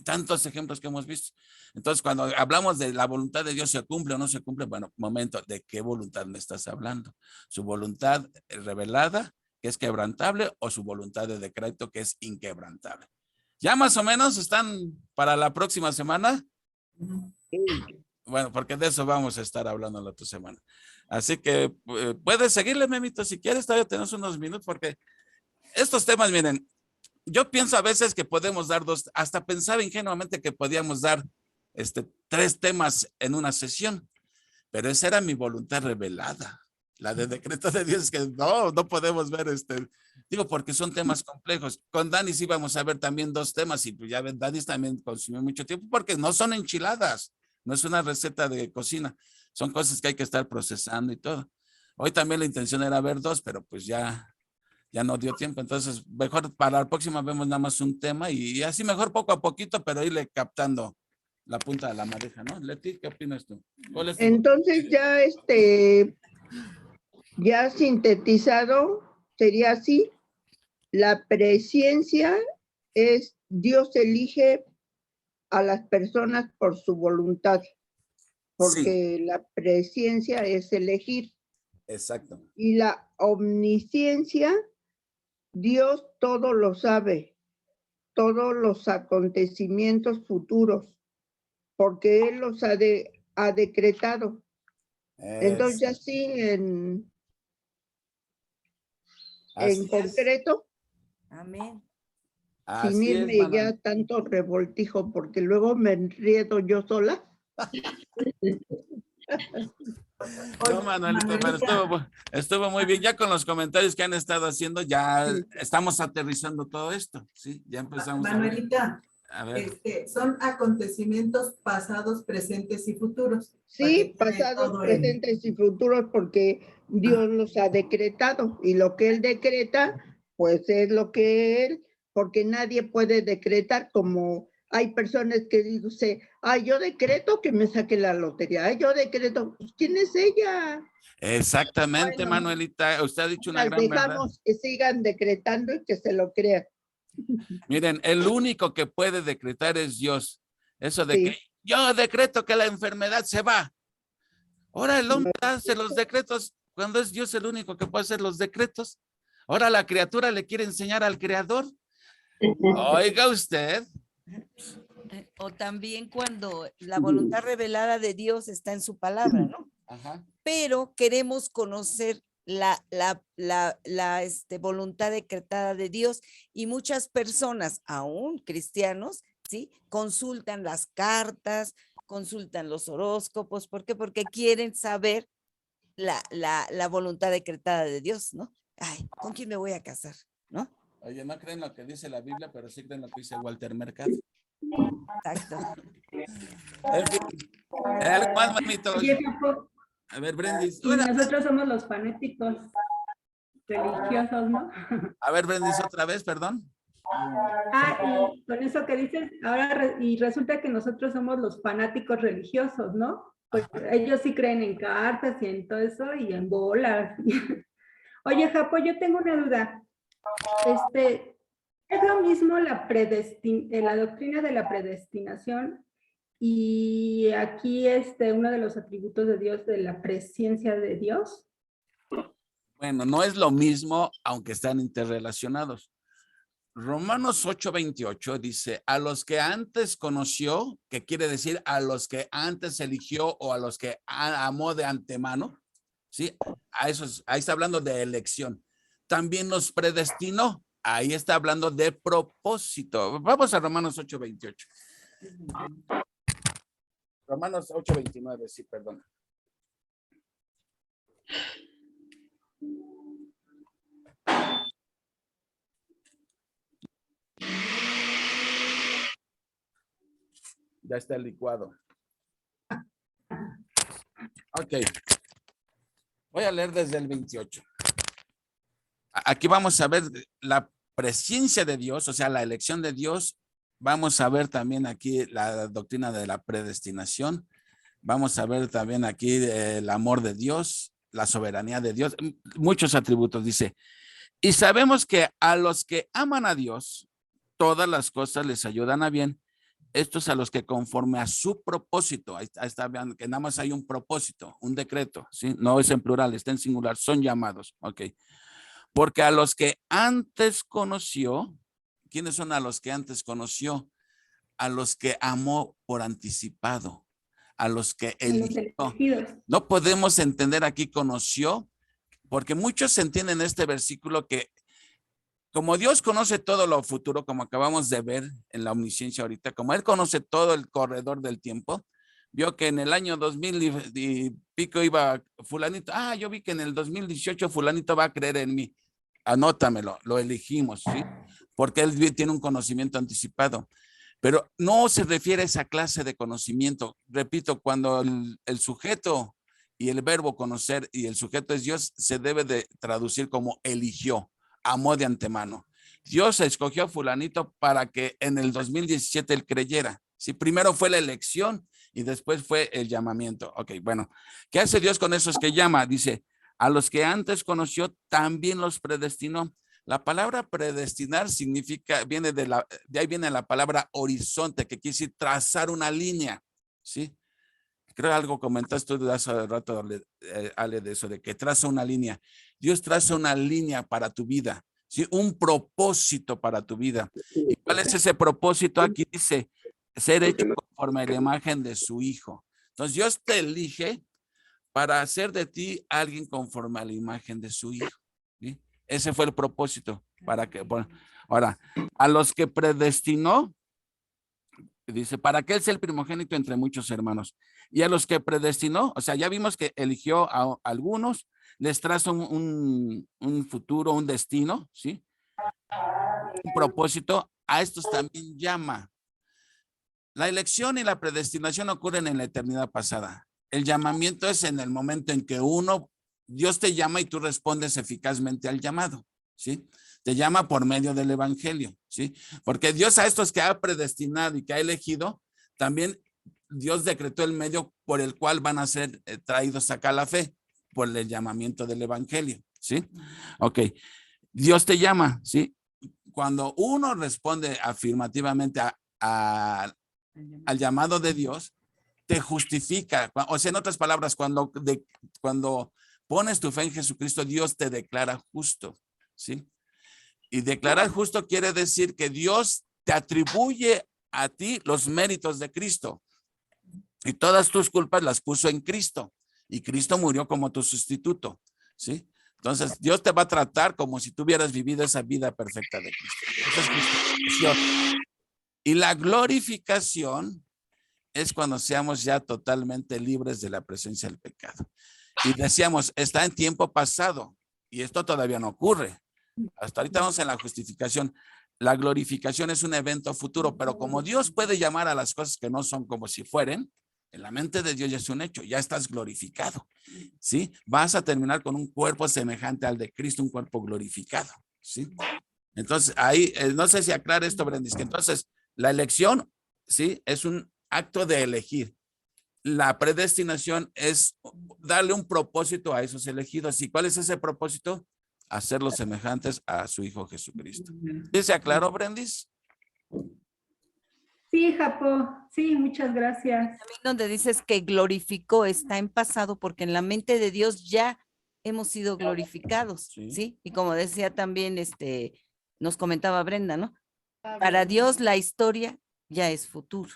Tantos ejemplos que hemos visto. Entonces, cuando hablamos de la voluntad de Dios, ¿se cumple o no se cumple? Bueno, momento, ¿de qué voluntad me estás hablando? ¿Su voluntad revelada, que es quebrantable, o su voluntad de decreto, que es inquebrantable? Ya más o menos están para la próxima semana. Bueno, porque de eso vamos a estar hablando la otra semana. Así que puedes seguirle, Memito, si quieres, todavía tenemos unos minutos, porque estos temas, miren, yo pienso a veces que podemos dar dos, hasta pensaba ingenuamente que podíamos dar 3 temas en una sesión, pero esa era mi voluntad revelada. La de decreto de Dios es que no podemos ver digo, porque son temas complejos. Con Dani sí vamos a ver también 2 temas y pues ya ven, Dani también consumió mucho tiempo porque no son enchiladas, no es una receta de cocina, son cosas que hay que estar procesando y todo. Hoy también la intención era ver 2, pero pues ya no dio tiempo, entonces mejor para la próxima vemos nada más un tema y así mejor poco a poquito, pero irle captando la punta de la madeja, ¿no? Leti, ¿qué opinas tú? Entonces ya sintetizado sería así: la presciencia es Dios elige a las personas por su voluntad, porque sí, la presciencia es elegir. Exacto. Y la omnisciencia, Dios todo lo sabe, todos los acontecimientos futuros, porque Él los ha decretado. Entonces, así en concreto, amén. Sin irme ya tanto revoltijo, porque luego me enriedo yo sola. No, Manuelita, pero estuvo muy bien. Ya con los comentarios que han estado haciendo, ya estamos aterrizando todo esto, ¿sí? Ya empezamos Manuelita, a ver. Son acontecimientos pasados, presentes y futuros. Sí, pasados, presentes y futuros, porque Dios los ha decretado, y lo que Él decreta, pues es lo que Él, porque nadie puede decretar, como hay personas que dicen, yo decreto que me saque la lotería, yo decreto, pues, ¿quién es ella? Exactamente, bueno, Manuelita, usted ha dicho una gran verdad. Dejamos que sigan decretando y que se lo crean. Miren, el único que puede decretar es Dios. Eso de que yo decreto que la enfermedad se va. Ahora el hombre hace los decretos cuando es Dios el único que puede hacer los decretos. Ahora la criatura le quiere enseñar al creador. Oiga usted. O también cuando la voluntad revelada de Dios está en su palabra, ¿no? Ajá. Pero queremos conocer la voluntad decretada de Dios, y muchas personas, aún cristianos, ¿sí? Consultan las cartas, consultan los horóscopos. ¿Por qué? Porque quieren saber la voluntad decretada de Dios, ¿no? Ay, ¿con quién me voy a casar? ¿No? Oye, no creen lo que dice la Biblia, pero sí creen lo que dice Walter Mercado. Exacto. En fin, algo más, manito. A ver, Brendis. Y nosotros somos los fanáticos religiosos, ¿no? A ver, Brendis, otra vez, perdón. Y con eso que dices, ahora y resulta que nosotros somos los fanáticos religiosos, ¿no? Pues ellos sí creen en cartas y en todo eso y en bolas. Oye, Japo, yo tengo una duda. ¿Es lo mismo la doctrina de la predestinación y aquí uno de los atributos de Dios, de la presciencia de Dios? Bueno, no es lo mismo, aunque están interrelacionados. Romanos 8:28 dice, a los que antes conoció, que quiere decir a los que antes eligió o a los que amó de antemano, ¿sí? Ahí está hablando de elección. También los predestinó, ahí está hablando de propósito. Vamos a Romanos 8:28. Romanos 8:29, sí, perdón. Ya está el licuado. Ok. Voy a leer desde el 28. Aquí vamos a ver la presencia de Dios, o sea, la elección de Dios. Vamos a ver también aquí la doctrina de la predestinación. Vamos a ver también aquí el amor de Dios, la soberanía de Dios, muchos atributos. Dice, y sabemos que a los que aman a Dios, todas las cosas les ayudan a bien. Estos a los que conforme a su propósito, ahí está, vean que nada más hay un propósito, un decreto, ¿sí? No es en plural, está en singular, son llamados, ok. Porque a los que antes conoció, ¿quiénes son a los que antes conoció? A los que amó por anticipado, a los que eligió. No podemos entender aquí conoció, porque muchos entienden este versículo que como Dios conoce todo lo futuro, como acabamos de ver en la omnisciencia ahorita, como Él conoce todo el corredor del tiempo, vio que en el año 2000 y pico iba fulanito, yo vi que en el 2018 fulanito va a creer en mí. Anótamelo, lo elegimos, ¿sí? Porque Él tiene un conocimiento anticipado. Pero no se refiere a esa clase de conocimiento. Repito, cuando el sujeto y el verbo conocer y el sujeto es Dios, se debe de traducir como eligió. Amó de antemano. Dios escogió a fulanito para que en el 2017 él creyera. ¿Sí? Primero fue la elección y después fue el llamamiento. Ok, bueno. ¿Qué hace Dios con esos que llama? Dice, a los que antes conoció, también los predestinó. La palabra predestinar significa, de ahí viene la palabra horizonte, que quiere decir trazar una línea. ¿Sí? Creo algo comentaste tú hace rato, Ale, de eso, de que traza una línea. Dios traza una línea para tu vida, ¿sí? Un propósito para tu vida. ¿Y cuál es ese propósito? Aquí dice, ser hecho conforme a la imagen de su Hijo. Entonces Dios te elige para hacer de ti alguien conforme a la imagen de su Hijo. ¿Sí? Ese fue el propósito. Bueno, ahora, a los que predestinó, dice, para que Él sea el primogénito entre muchos hermanos. Y a los que predestinó, o sea, ya vimos que eligió a algunos, les traza un futuro, un destino, ¿sí? Un propósito. A estos también llama. La elección y la predestinación ocurren en la eternidad pasada. El llamamiento es en el momento en que Dios te llama y tú respondes eficazmente al llamado, ¿sí? Te llama por medio del evangelio, ¿sí? Porque Dios a estos que ha predestinado y que ha elegido, también Dios decretó el medio por el cual van a ser traídos acá a la fe, por el llamamiento del evangelio, ¿sí? Ok, Dios te llama, ¿sí? Cuando uno responde afirmativamente al llamado de Dios, te justifica. O sea, en otras palabras, cuando pones tu fe en Jesucristo, Dios te declara justo, ¿sí? Y declarar justo quiere decir que Dios te atribuye a ti los méritos de Cristo. Y todas tus culpas las puso en Cristo. Y Cristo murió como tu sustituto, ¿sí? Entonces, Dios te va a tratar como si tú hubieras vivido esa vida perfecta de Cristo. Esa es justificación. Y la glorificación es cuando seamos ya totalmente libres de la presencia del pecado. Y decíamos, está en tiempo pasado. Y esto todavía no ocurre. Hasta ahorita vamos en la justificación. La glorificación es un evento futuro, pero como Dios puede llamar a las cosas que no son como si fueren, en la mente de Dios ya es un hecho, ya estás glorificado, ¿sí? Vas a terminar con un cuerpo semejante al de Cristo, un cuerpo glorificado, ¿sí? Entonces, ahí, no sé si aclara esto, Brendis, que entonces la elección, ¿sí? Es un acto de elegir. La predestinación es darle un propósito a esos elegidos. ¿Y cuál es ese propósito? Hacerlos semejantes a su Hijo Jesucristo. ¿Sí se aclaró, Brendis? Sí, Japo, sí, muchas gracias. También donde dices que glorificó está en pasado porque en la mente de Dios ya hemos sido glorificados, Sí. ¿sí? Y como decía también, nos comentaba Brenda, ¿no? Para Dios la historia ya es futuro,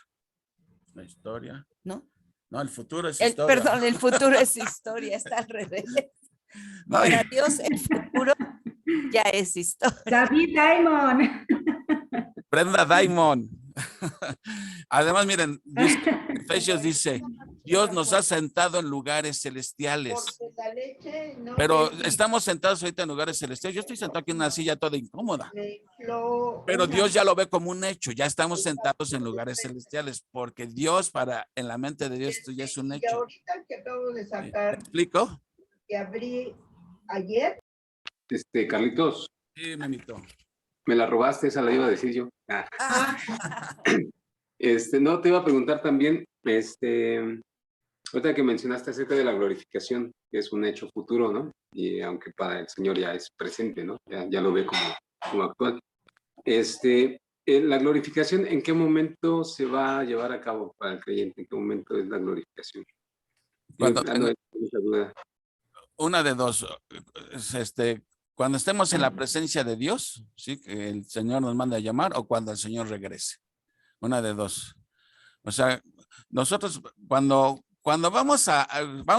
La historia. ¿no? No, el futuro es historia. Perdón, el futuro es historia, está al revés. No, Para Dios el futuro ya es historia. David Diamond. Brenda Diamond. Además, miren, dice, Efesios dice, Dios nos ha sentado en lugares celestiales. Porque la leche no Pero me- estamos sentados ahorita en lugares celestiales. Yo estoy sentado aquí en una silla toda incómoda. me infló Pero una- Dios ya lo ve como un hecho. Ya estamos sentados en lugares celestiales. Porque Dios, en la mente de Dios, esto ya es un Y hecho. ahorita que acabo de ¿Me sacar, explico? que abrí ayer, Carlitos, Sí, Memito. me la robaste, esa la iba a decir yo. No, te iba a preguntar también, ahorita que mencionaste acerca de la glorificación, que es un hecho futuro, ¿no? Y aunque para el Señor ya es presente, ¿no? Ya lo ve como actual. La glorificación, ¿en qué momento se va a llevar a cabo para el creyente? ¿En qué momento es la glorificación? Cuando- Ando en esa duda. Una de dos, cuando estemos en la presencia de Dios, sí, que el Señor nos manda a llamar, o cuando el Señor regrese. Una de dos. O sea, nosotros cuando vamos a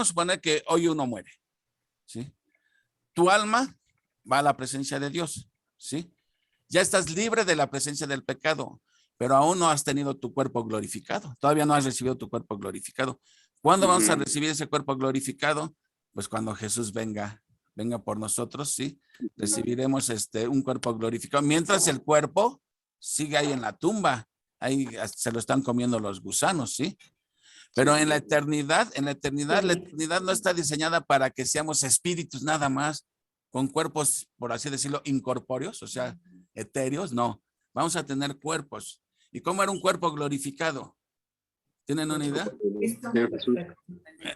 suponer que hoy uno muere, ¿sí? Tu alma va a la presencia de Dios, ¿sí? Ya estás libre de la presencia del pecado, pero aún no has tenido tu cuerpo glorificado. Todavía no has recibido tu cuerpo glorificado. ¿Cuándo vamos a recibir ese cuerpo glorificado? Pues cuando Jesús venga por nosotros, ¿sí? Recibiremos un cuerpo glorificado. Mientras el cuerpo sigue ahí en la tumba, ahí se lo están comiendo los gusanos, ¿sí? Pero en la eternidad no está diseñada para que seamos espíritus nada más, con cuerpos, por así decirlo, incorpóreos, o sea, etéreos, no. Vamos a tener cuerpos. ¿Y cómo era un cuerpo glorificado? ¿Tienen una idea?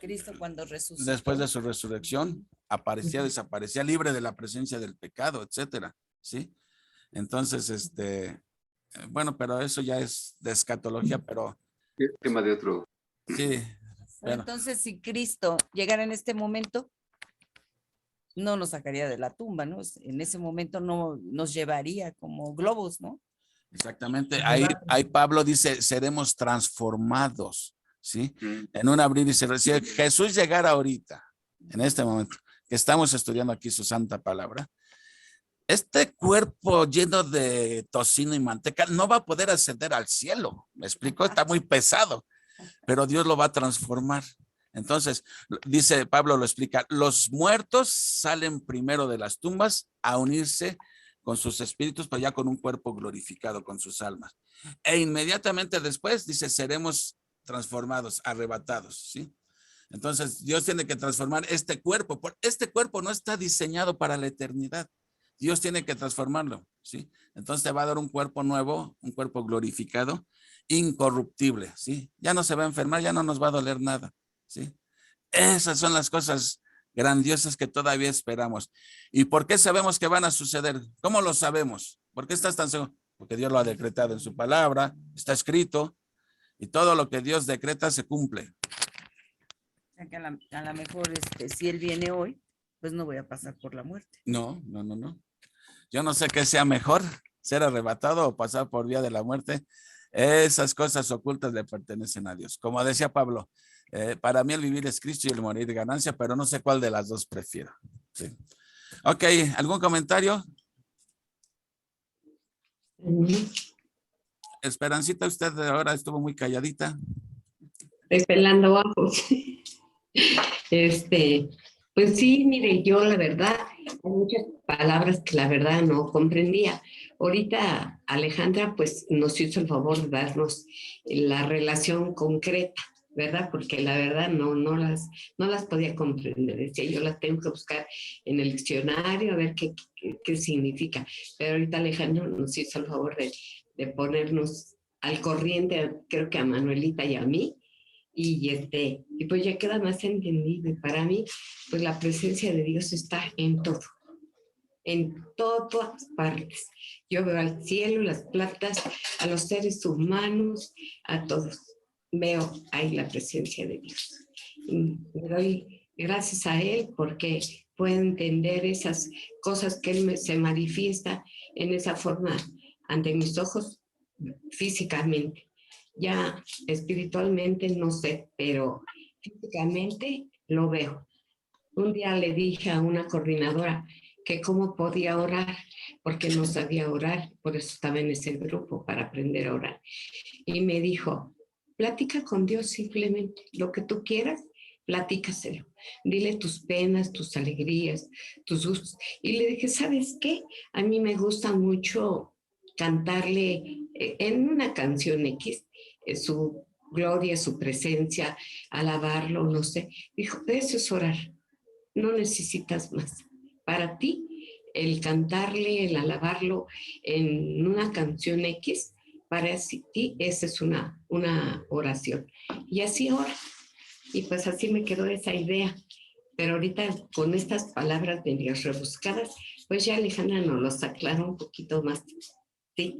Cristo cuando resucitó. Después de su resurrección, aparecía, desaparecía, libre de la presencia del pecado, etcétera, ¿sí? Entonces, bueno, pero eso ya es de escatología, pero Tema de otro. sí. Bueno, Entonces, si Cristo llegara en este momento, no nos sacaría de la tumba, ¿no? En ese momento no nos llevaría como globos, ¿no? exactamente. Ahí Pablo dice, seremos transformados, ¿sí? En un abrir y cerrar. Si Jesús llegara ahorita, en este momento, que estamos estudiando aquí su santa palabra, este cuerpo lleno de tocino y manteca no va a poder ascender al cielo. ¿Me explico? Está muy pesado, pero Dios lo va a transformar. Entonces, dice Pablo, lo explica, los muertos salen primero de las tumbas a unirse con sus espíritus, pero ya con un cuerpo glorificado, con sus almas. E inmediatamente después, dice, seremos transformados, arrebatados, ¿sí? Entonces, Dios tiene que transformar este cuerpo. Este cuerpo no está diseñado para la eternidad. Dios tiene que transformarlo, ¿sí? Entonces te va a dar un cuerpo nuevo, un cuerpo glorificado, incorruptible, ¿sí? Ya no se va a enfermar, ya no nos va a doler nada, ¿sí? Esas son las cosas grandiosas que todavía esperamos. ¿Y por qué sabemos que van a suceder? ¿Cómo lo sabemos? ¿Por qué estás tan seguro? Porque Dios lo ha decretado en su palabra, está escrito, y todo lo que Dios decreta se cumple. O sea que a lo mejor si Él viene hoy, pues no voy a pasar por la muerte. No. Yo no sé qué sea mejor, ser arrebatado o pasar por vía de la muerte. Esas cosas ocultas le pertenecen a Dios. Como decía Pablo, para mí el vivir es Cristo y el morir es ganancia, pero no sé cuál de las dos prefiero. Sí. Ok, ¿algún comentario? Esperancita, usted ahora estuvo muy calladita. Estoy pelando ojos. Pues sí, mire, yo la verdad, hay muchas palabras que la verdad no comprendía. Ahorita Alejandra pues nos hizo el favor de darnos la relación concreta, ¿verdad? Porque la verdad no las podía comprender. Decía, yo las tengo que buscar en el diccionario a ver qué significa. Pero ahorita Alejandra nos hizo el favor de ponernos al corriente, creo que a Manuelita y a mí, y pues ya queda más entendido. Para mí, pues la presencia de Dios está en todo, en todas partes. Yo veo al cielo, las plantas, a los seres humanos, a todos. Veo ahí la presencia de Dios. Y le doy gracias a Él porque pueda entender esas cosas que Él se manifiesta en esa forma ante mis ojos físicamente. Ya espiritualmente no sé, pero físicamente lo veo. Un día le dije a una coordinadora que cómo podía orar, porque no sabía orar, por eso estaba en ese grupo para aprender a orar. Y me dijo, platica con Dios simplemente, lo que tú quieras, platícaselo. Dile tus penas, tus alegrías, tus gustos. Y le dije, ¿sabes qué? A mí me gusta mucho cantarle en una canción X, su gloria, su presencia, alabarlo, no sé. Dijo, eso es orar, no necesitas más. Para ti, el cantarle, el alabarlo en una canción X, para ti esa es una oración. Y así ora. Y pues así me quedó esa idea. Pero ahorita con estas palabras medio rebuscadas, pues ya Alejandra nos los aclaró un poquito más. Sí,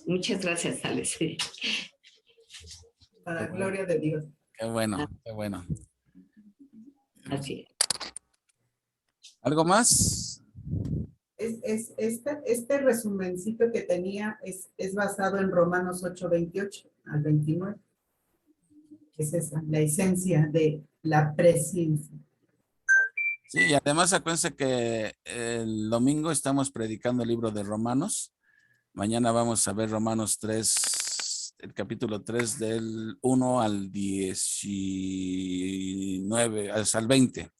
muchas gracias, Alex. Para la gloria de Dios. Qué bueno, qué bueno. Así es. ¿Algo más? Este resumencito que tenía es basado en Romanos 8:28 al 29. Es esa, la esencia de la presencia. Sí, y además acuérdense que el domingo estamos predicando el libro de Romanos. Mañana vamos a ver Romanos 3, el capítulo 3 del 1 al 19, hasta el 20.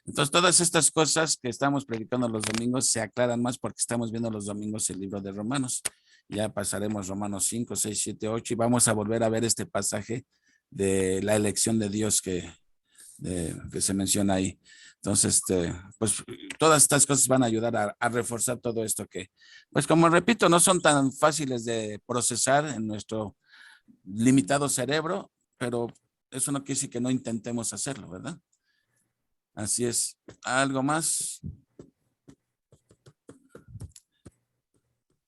Entonces, todas estas cosas que estamos predicando los domingos se aclaran más porque estamos viendo los domingos el libro de Romanos. Ya pasaremos Romanos 5, 6, 7, 8 y vamos a volver a ver este pasaje de la elección de Dios que se menciona ahí. Entonces, pues todas estas cosas van a ayudar a reforzar todo esto que, pues como repito, no son tan fáciles de procesar en nuestro limitado cerebro, pero eso no quiere decir que no intentemos hacerlo, ¿verdad? Así es. ¿Algo más?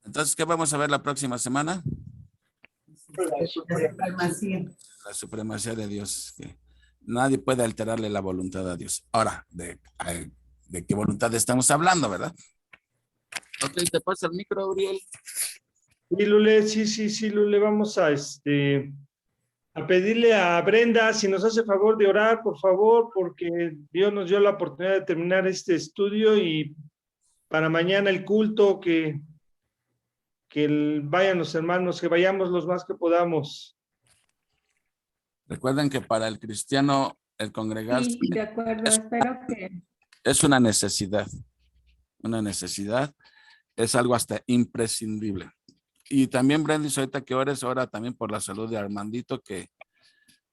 Entonces, ¿qué vamos a ver la próxima semana? La supremacía. La supremacía de Dios. Que nadie puede alterarle la voluntad a Dios. Ahora, ¿de qué voluntad estamos hablando, verdad? Ok, te pasa el micro, Uriel. Sí, Lule, sí, Lule, vamos a pedirle a Brenda si nos hace favor de orar, por favor, porque Dios nos dio la oportunidad de terminar este estudio y para mañana el culto, que vayan los hermanos, que vayamos los más que podamos. Recuerden que para el cristiano el congregarse Sí, de acuerdo, espero que... es una necesidad. Una necesidad. Es algo hasta imprescindible. Y también, Brenda, ahorita que ores, ora también por la salud de Armandito, que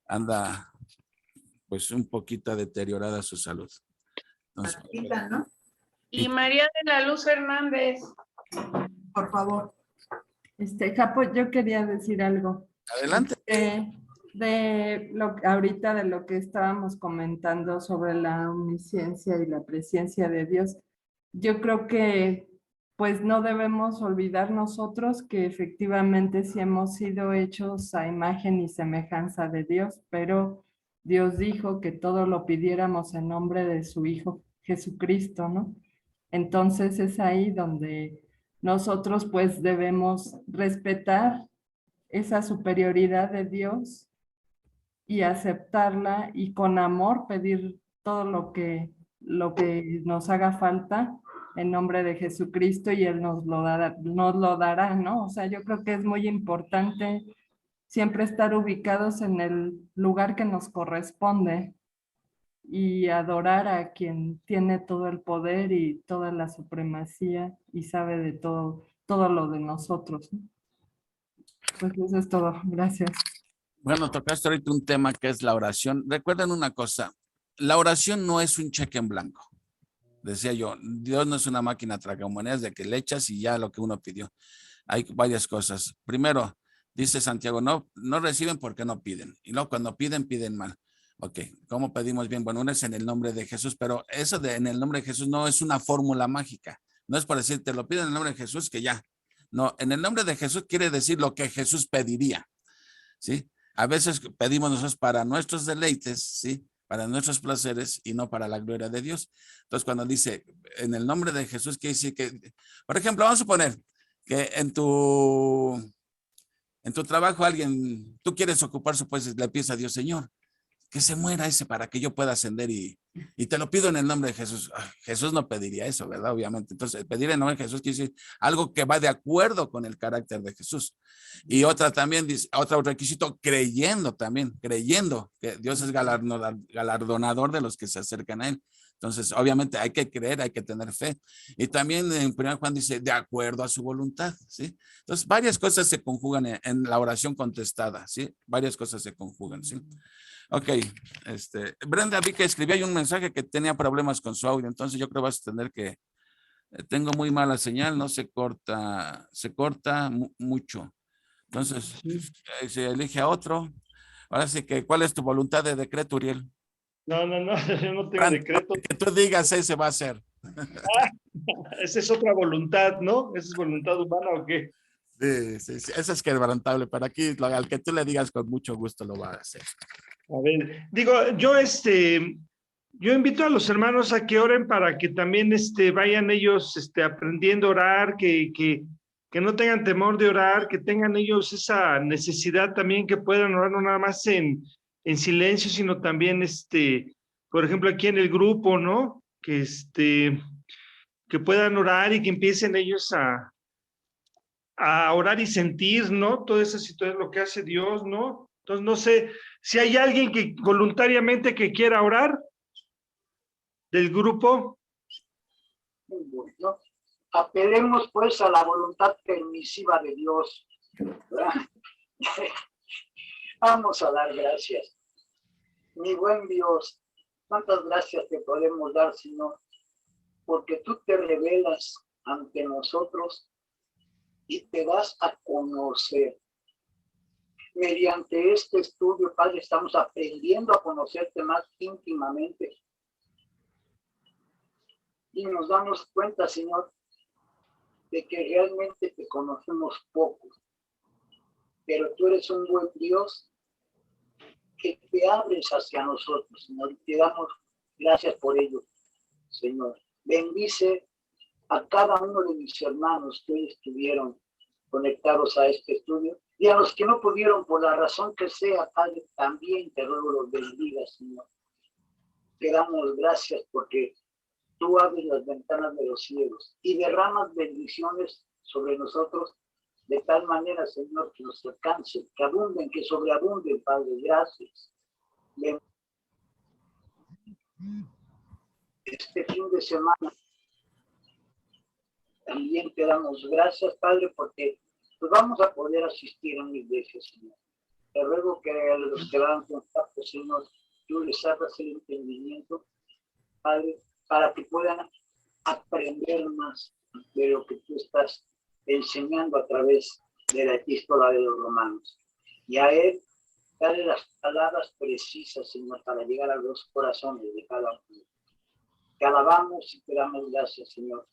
anda pues un poquito deteriorada su salud. Entonces, ¿no? Y María de la Luz Hernández. Por favor. Japo, yo quería decir algo. Adelante. Ahorita de lo que estábamos comentando sobre la omnisciencia y la presencia de Dios, yo creo que pues no debemos olvidar nosotros que efectivamente sí hemos sido hechos a imagen y semejanza de Dios, pero Dios dijo que todo lo pidiéramos en nombre de su Hijo Jesucristo, ¿no? Entonces es ahí donde nosotros pues debemos respetar esa superioridad de Dios y aceptarla y con amor pedir todo lo que nos haga falta en nombre de Jesucristo y Él nos lo dará, ¿no? O sea, yo creo que es muy importante siempre estar ubicados en el lugar que nos corresponde y adorar a quien tiene todo el poder y toda la supremacía y sabe de todo lo de nosotros, ¿no? Pues eso es todo. Gracias. Bueno, tocaste ahorita un tema que es la oración. Recuerden una cosa, la oración no es un cheque en blanco. Decía yo, Dios no es una máquina tragamonedas de que le echas y ya lo que uno pidió. Hay varias cosas. Primero, dice Santiago, no reciben porque no piden. Y luego cuando piden, piden mal. Ok, ¿cómo pedimos bien? Bueno, uno es en el nombre de Jesús, pero eso de en el nombre de Jesús no es una fórmula mágica. No es por decir, te lo pido en el nombre de Jesús que ya. No, en el nombre de Jesús quiere decir lo que Jesús pediría. ¿Sí? A veces pedimos nosotros para nuestros deleites, ¿sí? para nuestros placeres y no para la gloria de Dios. Entonces, cuando dice en el nombre de Jesús, quiere decir que, por ejemplo, vamos a suponer que en tu trabajo tú quieres ocuparse, pues le pides a Dios, Señor, que se muera ese para que yo pueda ascender y te lo pido en el nombre de Jesús. Jesús no pediría eso, ¿verdad? Obviamente. Entonces, pedir en el nombre de Jesús quiere decir algo que va de acuerdo con el carácter de Jesús. Y otra también dice, otro requisito, creyendo que Dios es galardonador de los que se acercan a él. Entonces, obviamente hay que creer, hay que tener fe. Y también en 1 Juan dice, de acuerdo a su voluntad, ¿sí? Entonces, varias cosas se conjugan en la oración contestada, ¿sí? Varias cosas se conjugan, ¿sí? Ok, Brenda, vi que escribí ahí un mensaje que tenía problemas con su audio, entonces yo creo que vas a tener que, tengo muy mala señal, no se corta mucho. Entonces, se elige a otro. Ahora sí que, ¿cuál es tu voluntad de decreto, Uriel? No, yo no tengo decreto. Que tú digas, ese va a ser. Esa es otra voluntad, ¿no? ¿Esa es voluntad humana o qué? Sí, eso es quebrantable, pero aquí al que tú le digas con mucho gusto lo va a hacer. A ver, digo, yo invito a los hermanos a que oren para que también vayan ellos aprendiendo a orar, que no tengan temor de orar, que tengan ellos esa necesidad también, que puedan orar no nada más en silencio, sino también, por ejemplo, aquí en el grupo, ¿no? Que puedan orar y que empiecen ellos a orar y sentir, ¿no? Toda esa situación, lo que hace Dios, ¿no? Entonces, no sé si hay alguien que voluntariamente que quiera orar del grupo. Muy bueno. Apelemos pues a la voluntad permisiva de Dios, ¿verdad? Vamos a dar gracias. Mi buen Dios, cuántas gracias te podemos dar, Señor, porque tú te revelas ante nosotros y te das a conocer. Mediante este estudio, Padre, estamos aprendiendo a conocerte más íntimamente. Y nos damos cuenta, Señor, de que realmente te conocemos poco. Pero tú eres un buen Dios que te abres hacia nosotros, Señor. Y te damos gracias por ello, Señor. Bendice a cada uno de mis hermanos que hoy estuvieron conectados a este estudio. Y a los que no pudieron, por la razón que sea, Padre, también te ruego los bendiga, Señor. Te damos gracias porque tú abres las ventanas de los cielos y derramas bendiciones sobre nosotros de tal manera, Señor, que nos alcance, que abunden, que sobreabunden, Padre. Gracias. Este fin de semana también te damos gracias, Padre, porque pues vamos a poder asistir a una iglesia, Señor. Te ruego que a los que van contacto, Señor, tú les abras el entendimiento, Padre, para que puedan aprender más de lo que tú estás enseñando a través de la epístola de los Romanos. Y a él, dale las palabras precisas, Señor, para llegar a los corazones de cada uno. Te alabamos y te damos gracias, Señor.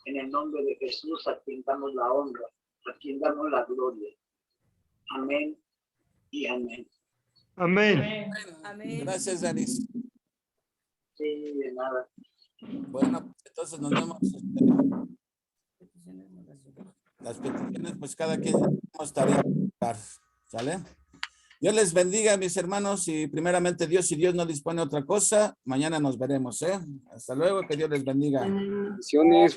En el nombre de Jesús, a quien damos la honra, a quien damos la gloria. Amén y amén. Amén. Amén. Gracias, Danis. Sí, de nada. Bueno, entonces nos vemos. Las peticiones, pues cada quien tenemos tarea. ¿Sale? Dios les bendiga, mis hermanos, y primeramente Dios, si Dios no dispone otra cosa, mañana nos veremos, ¿eh? Hasta luego, que Dios les bendiga. Bendiciones.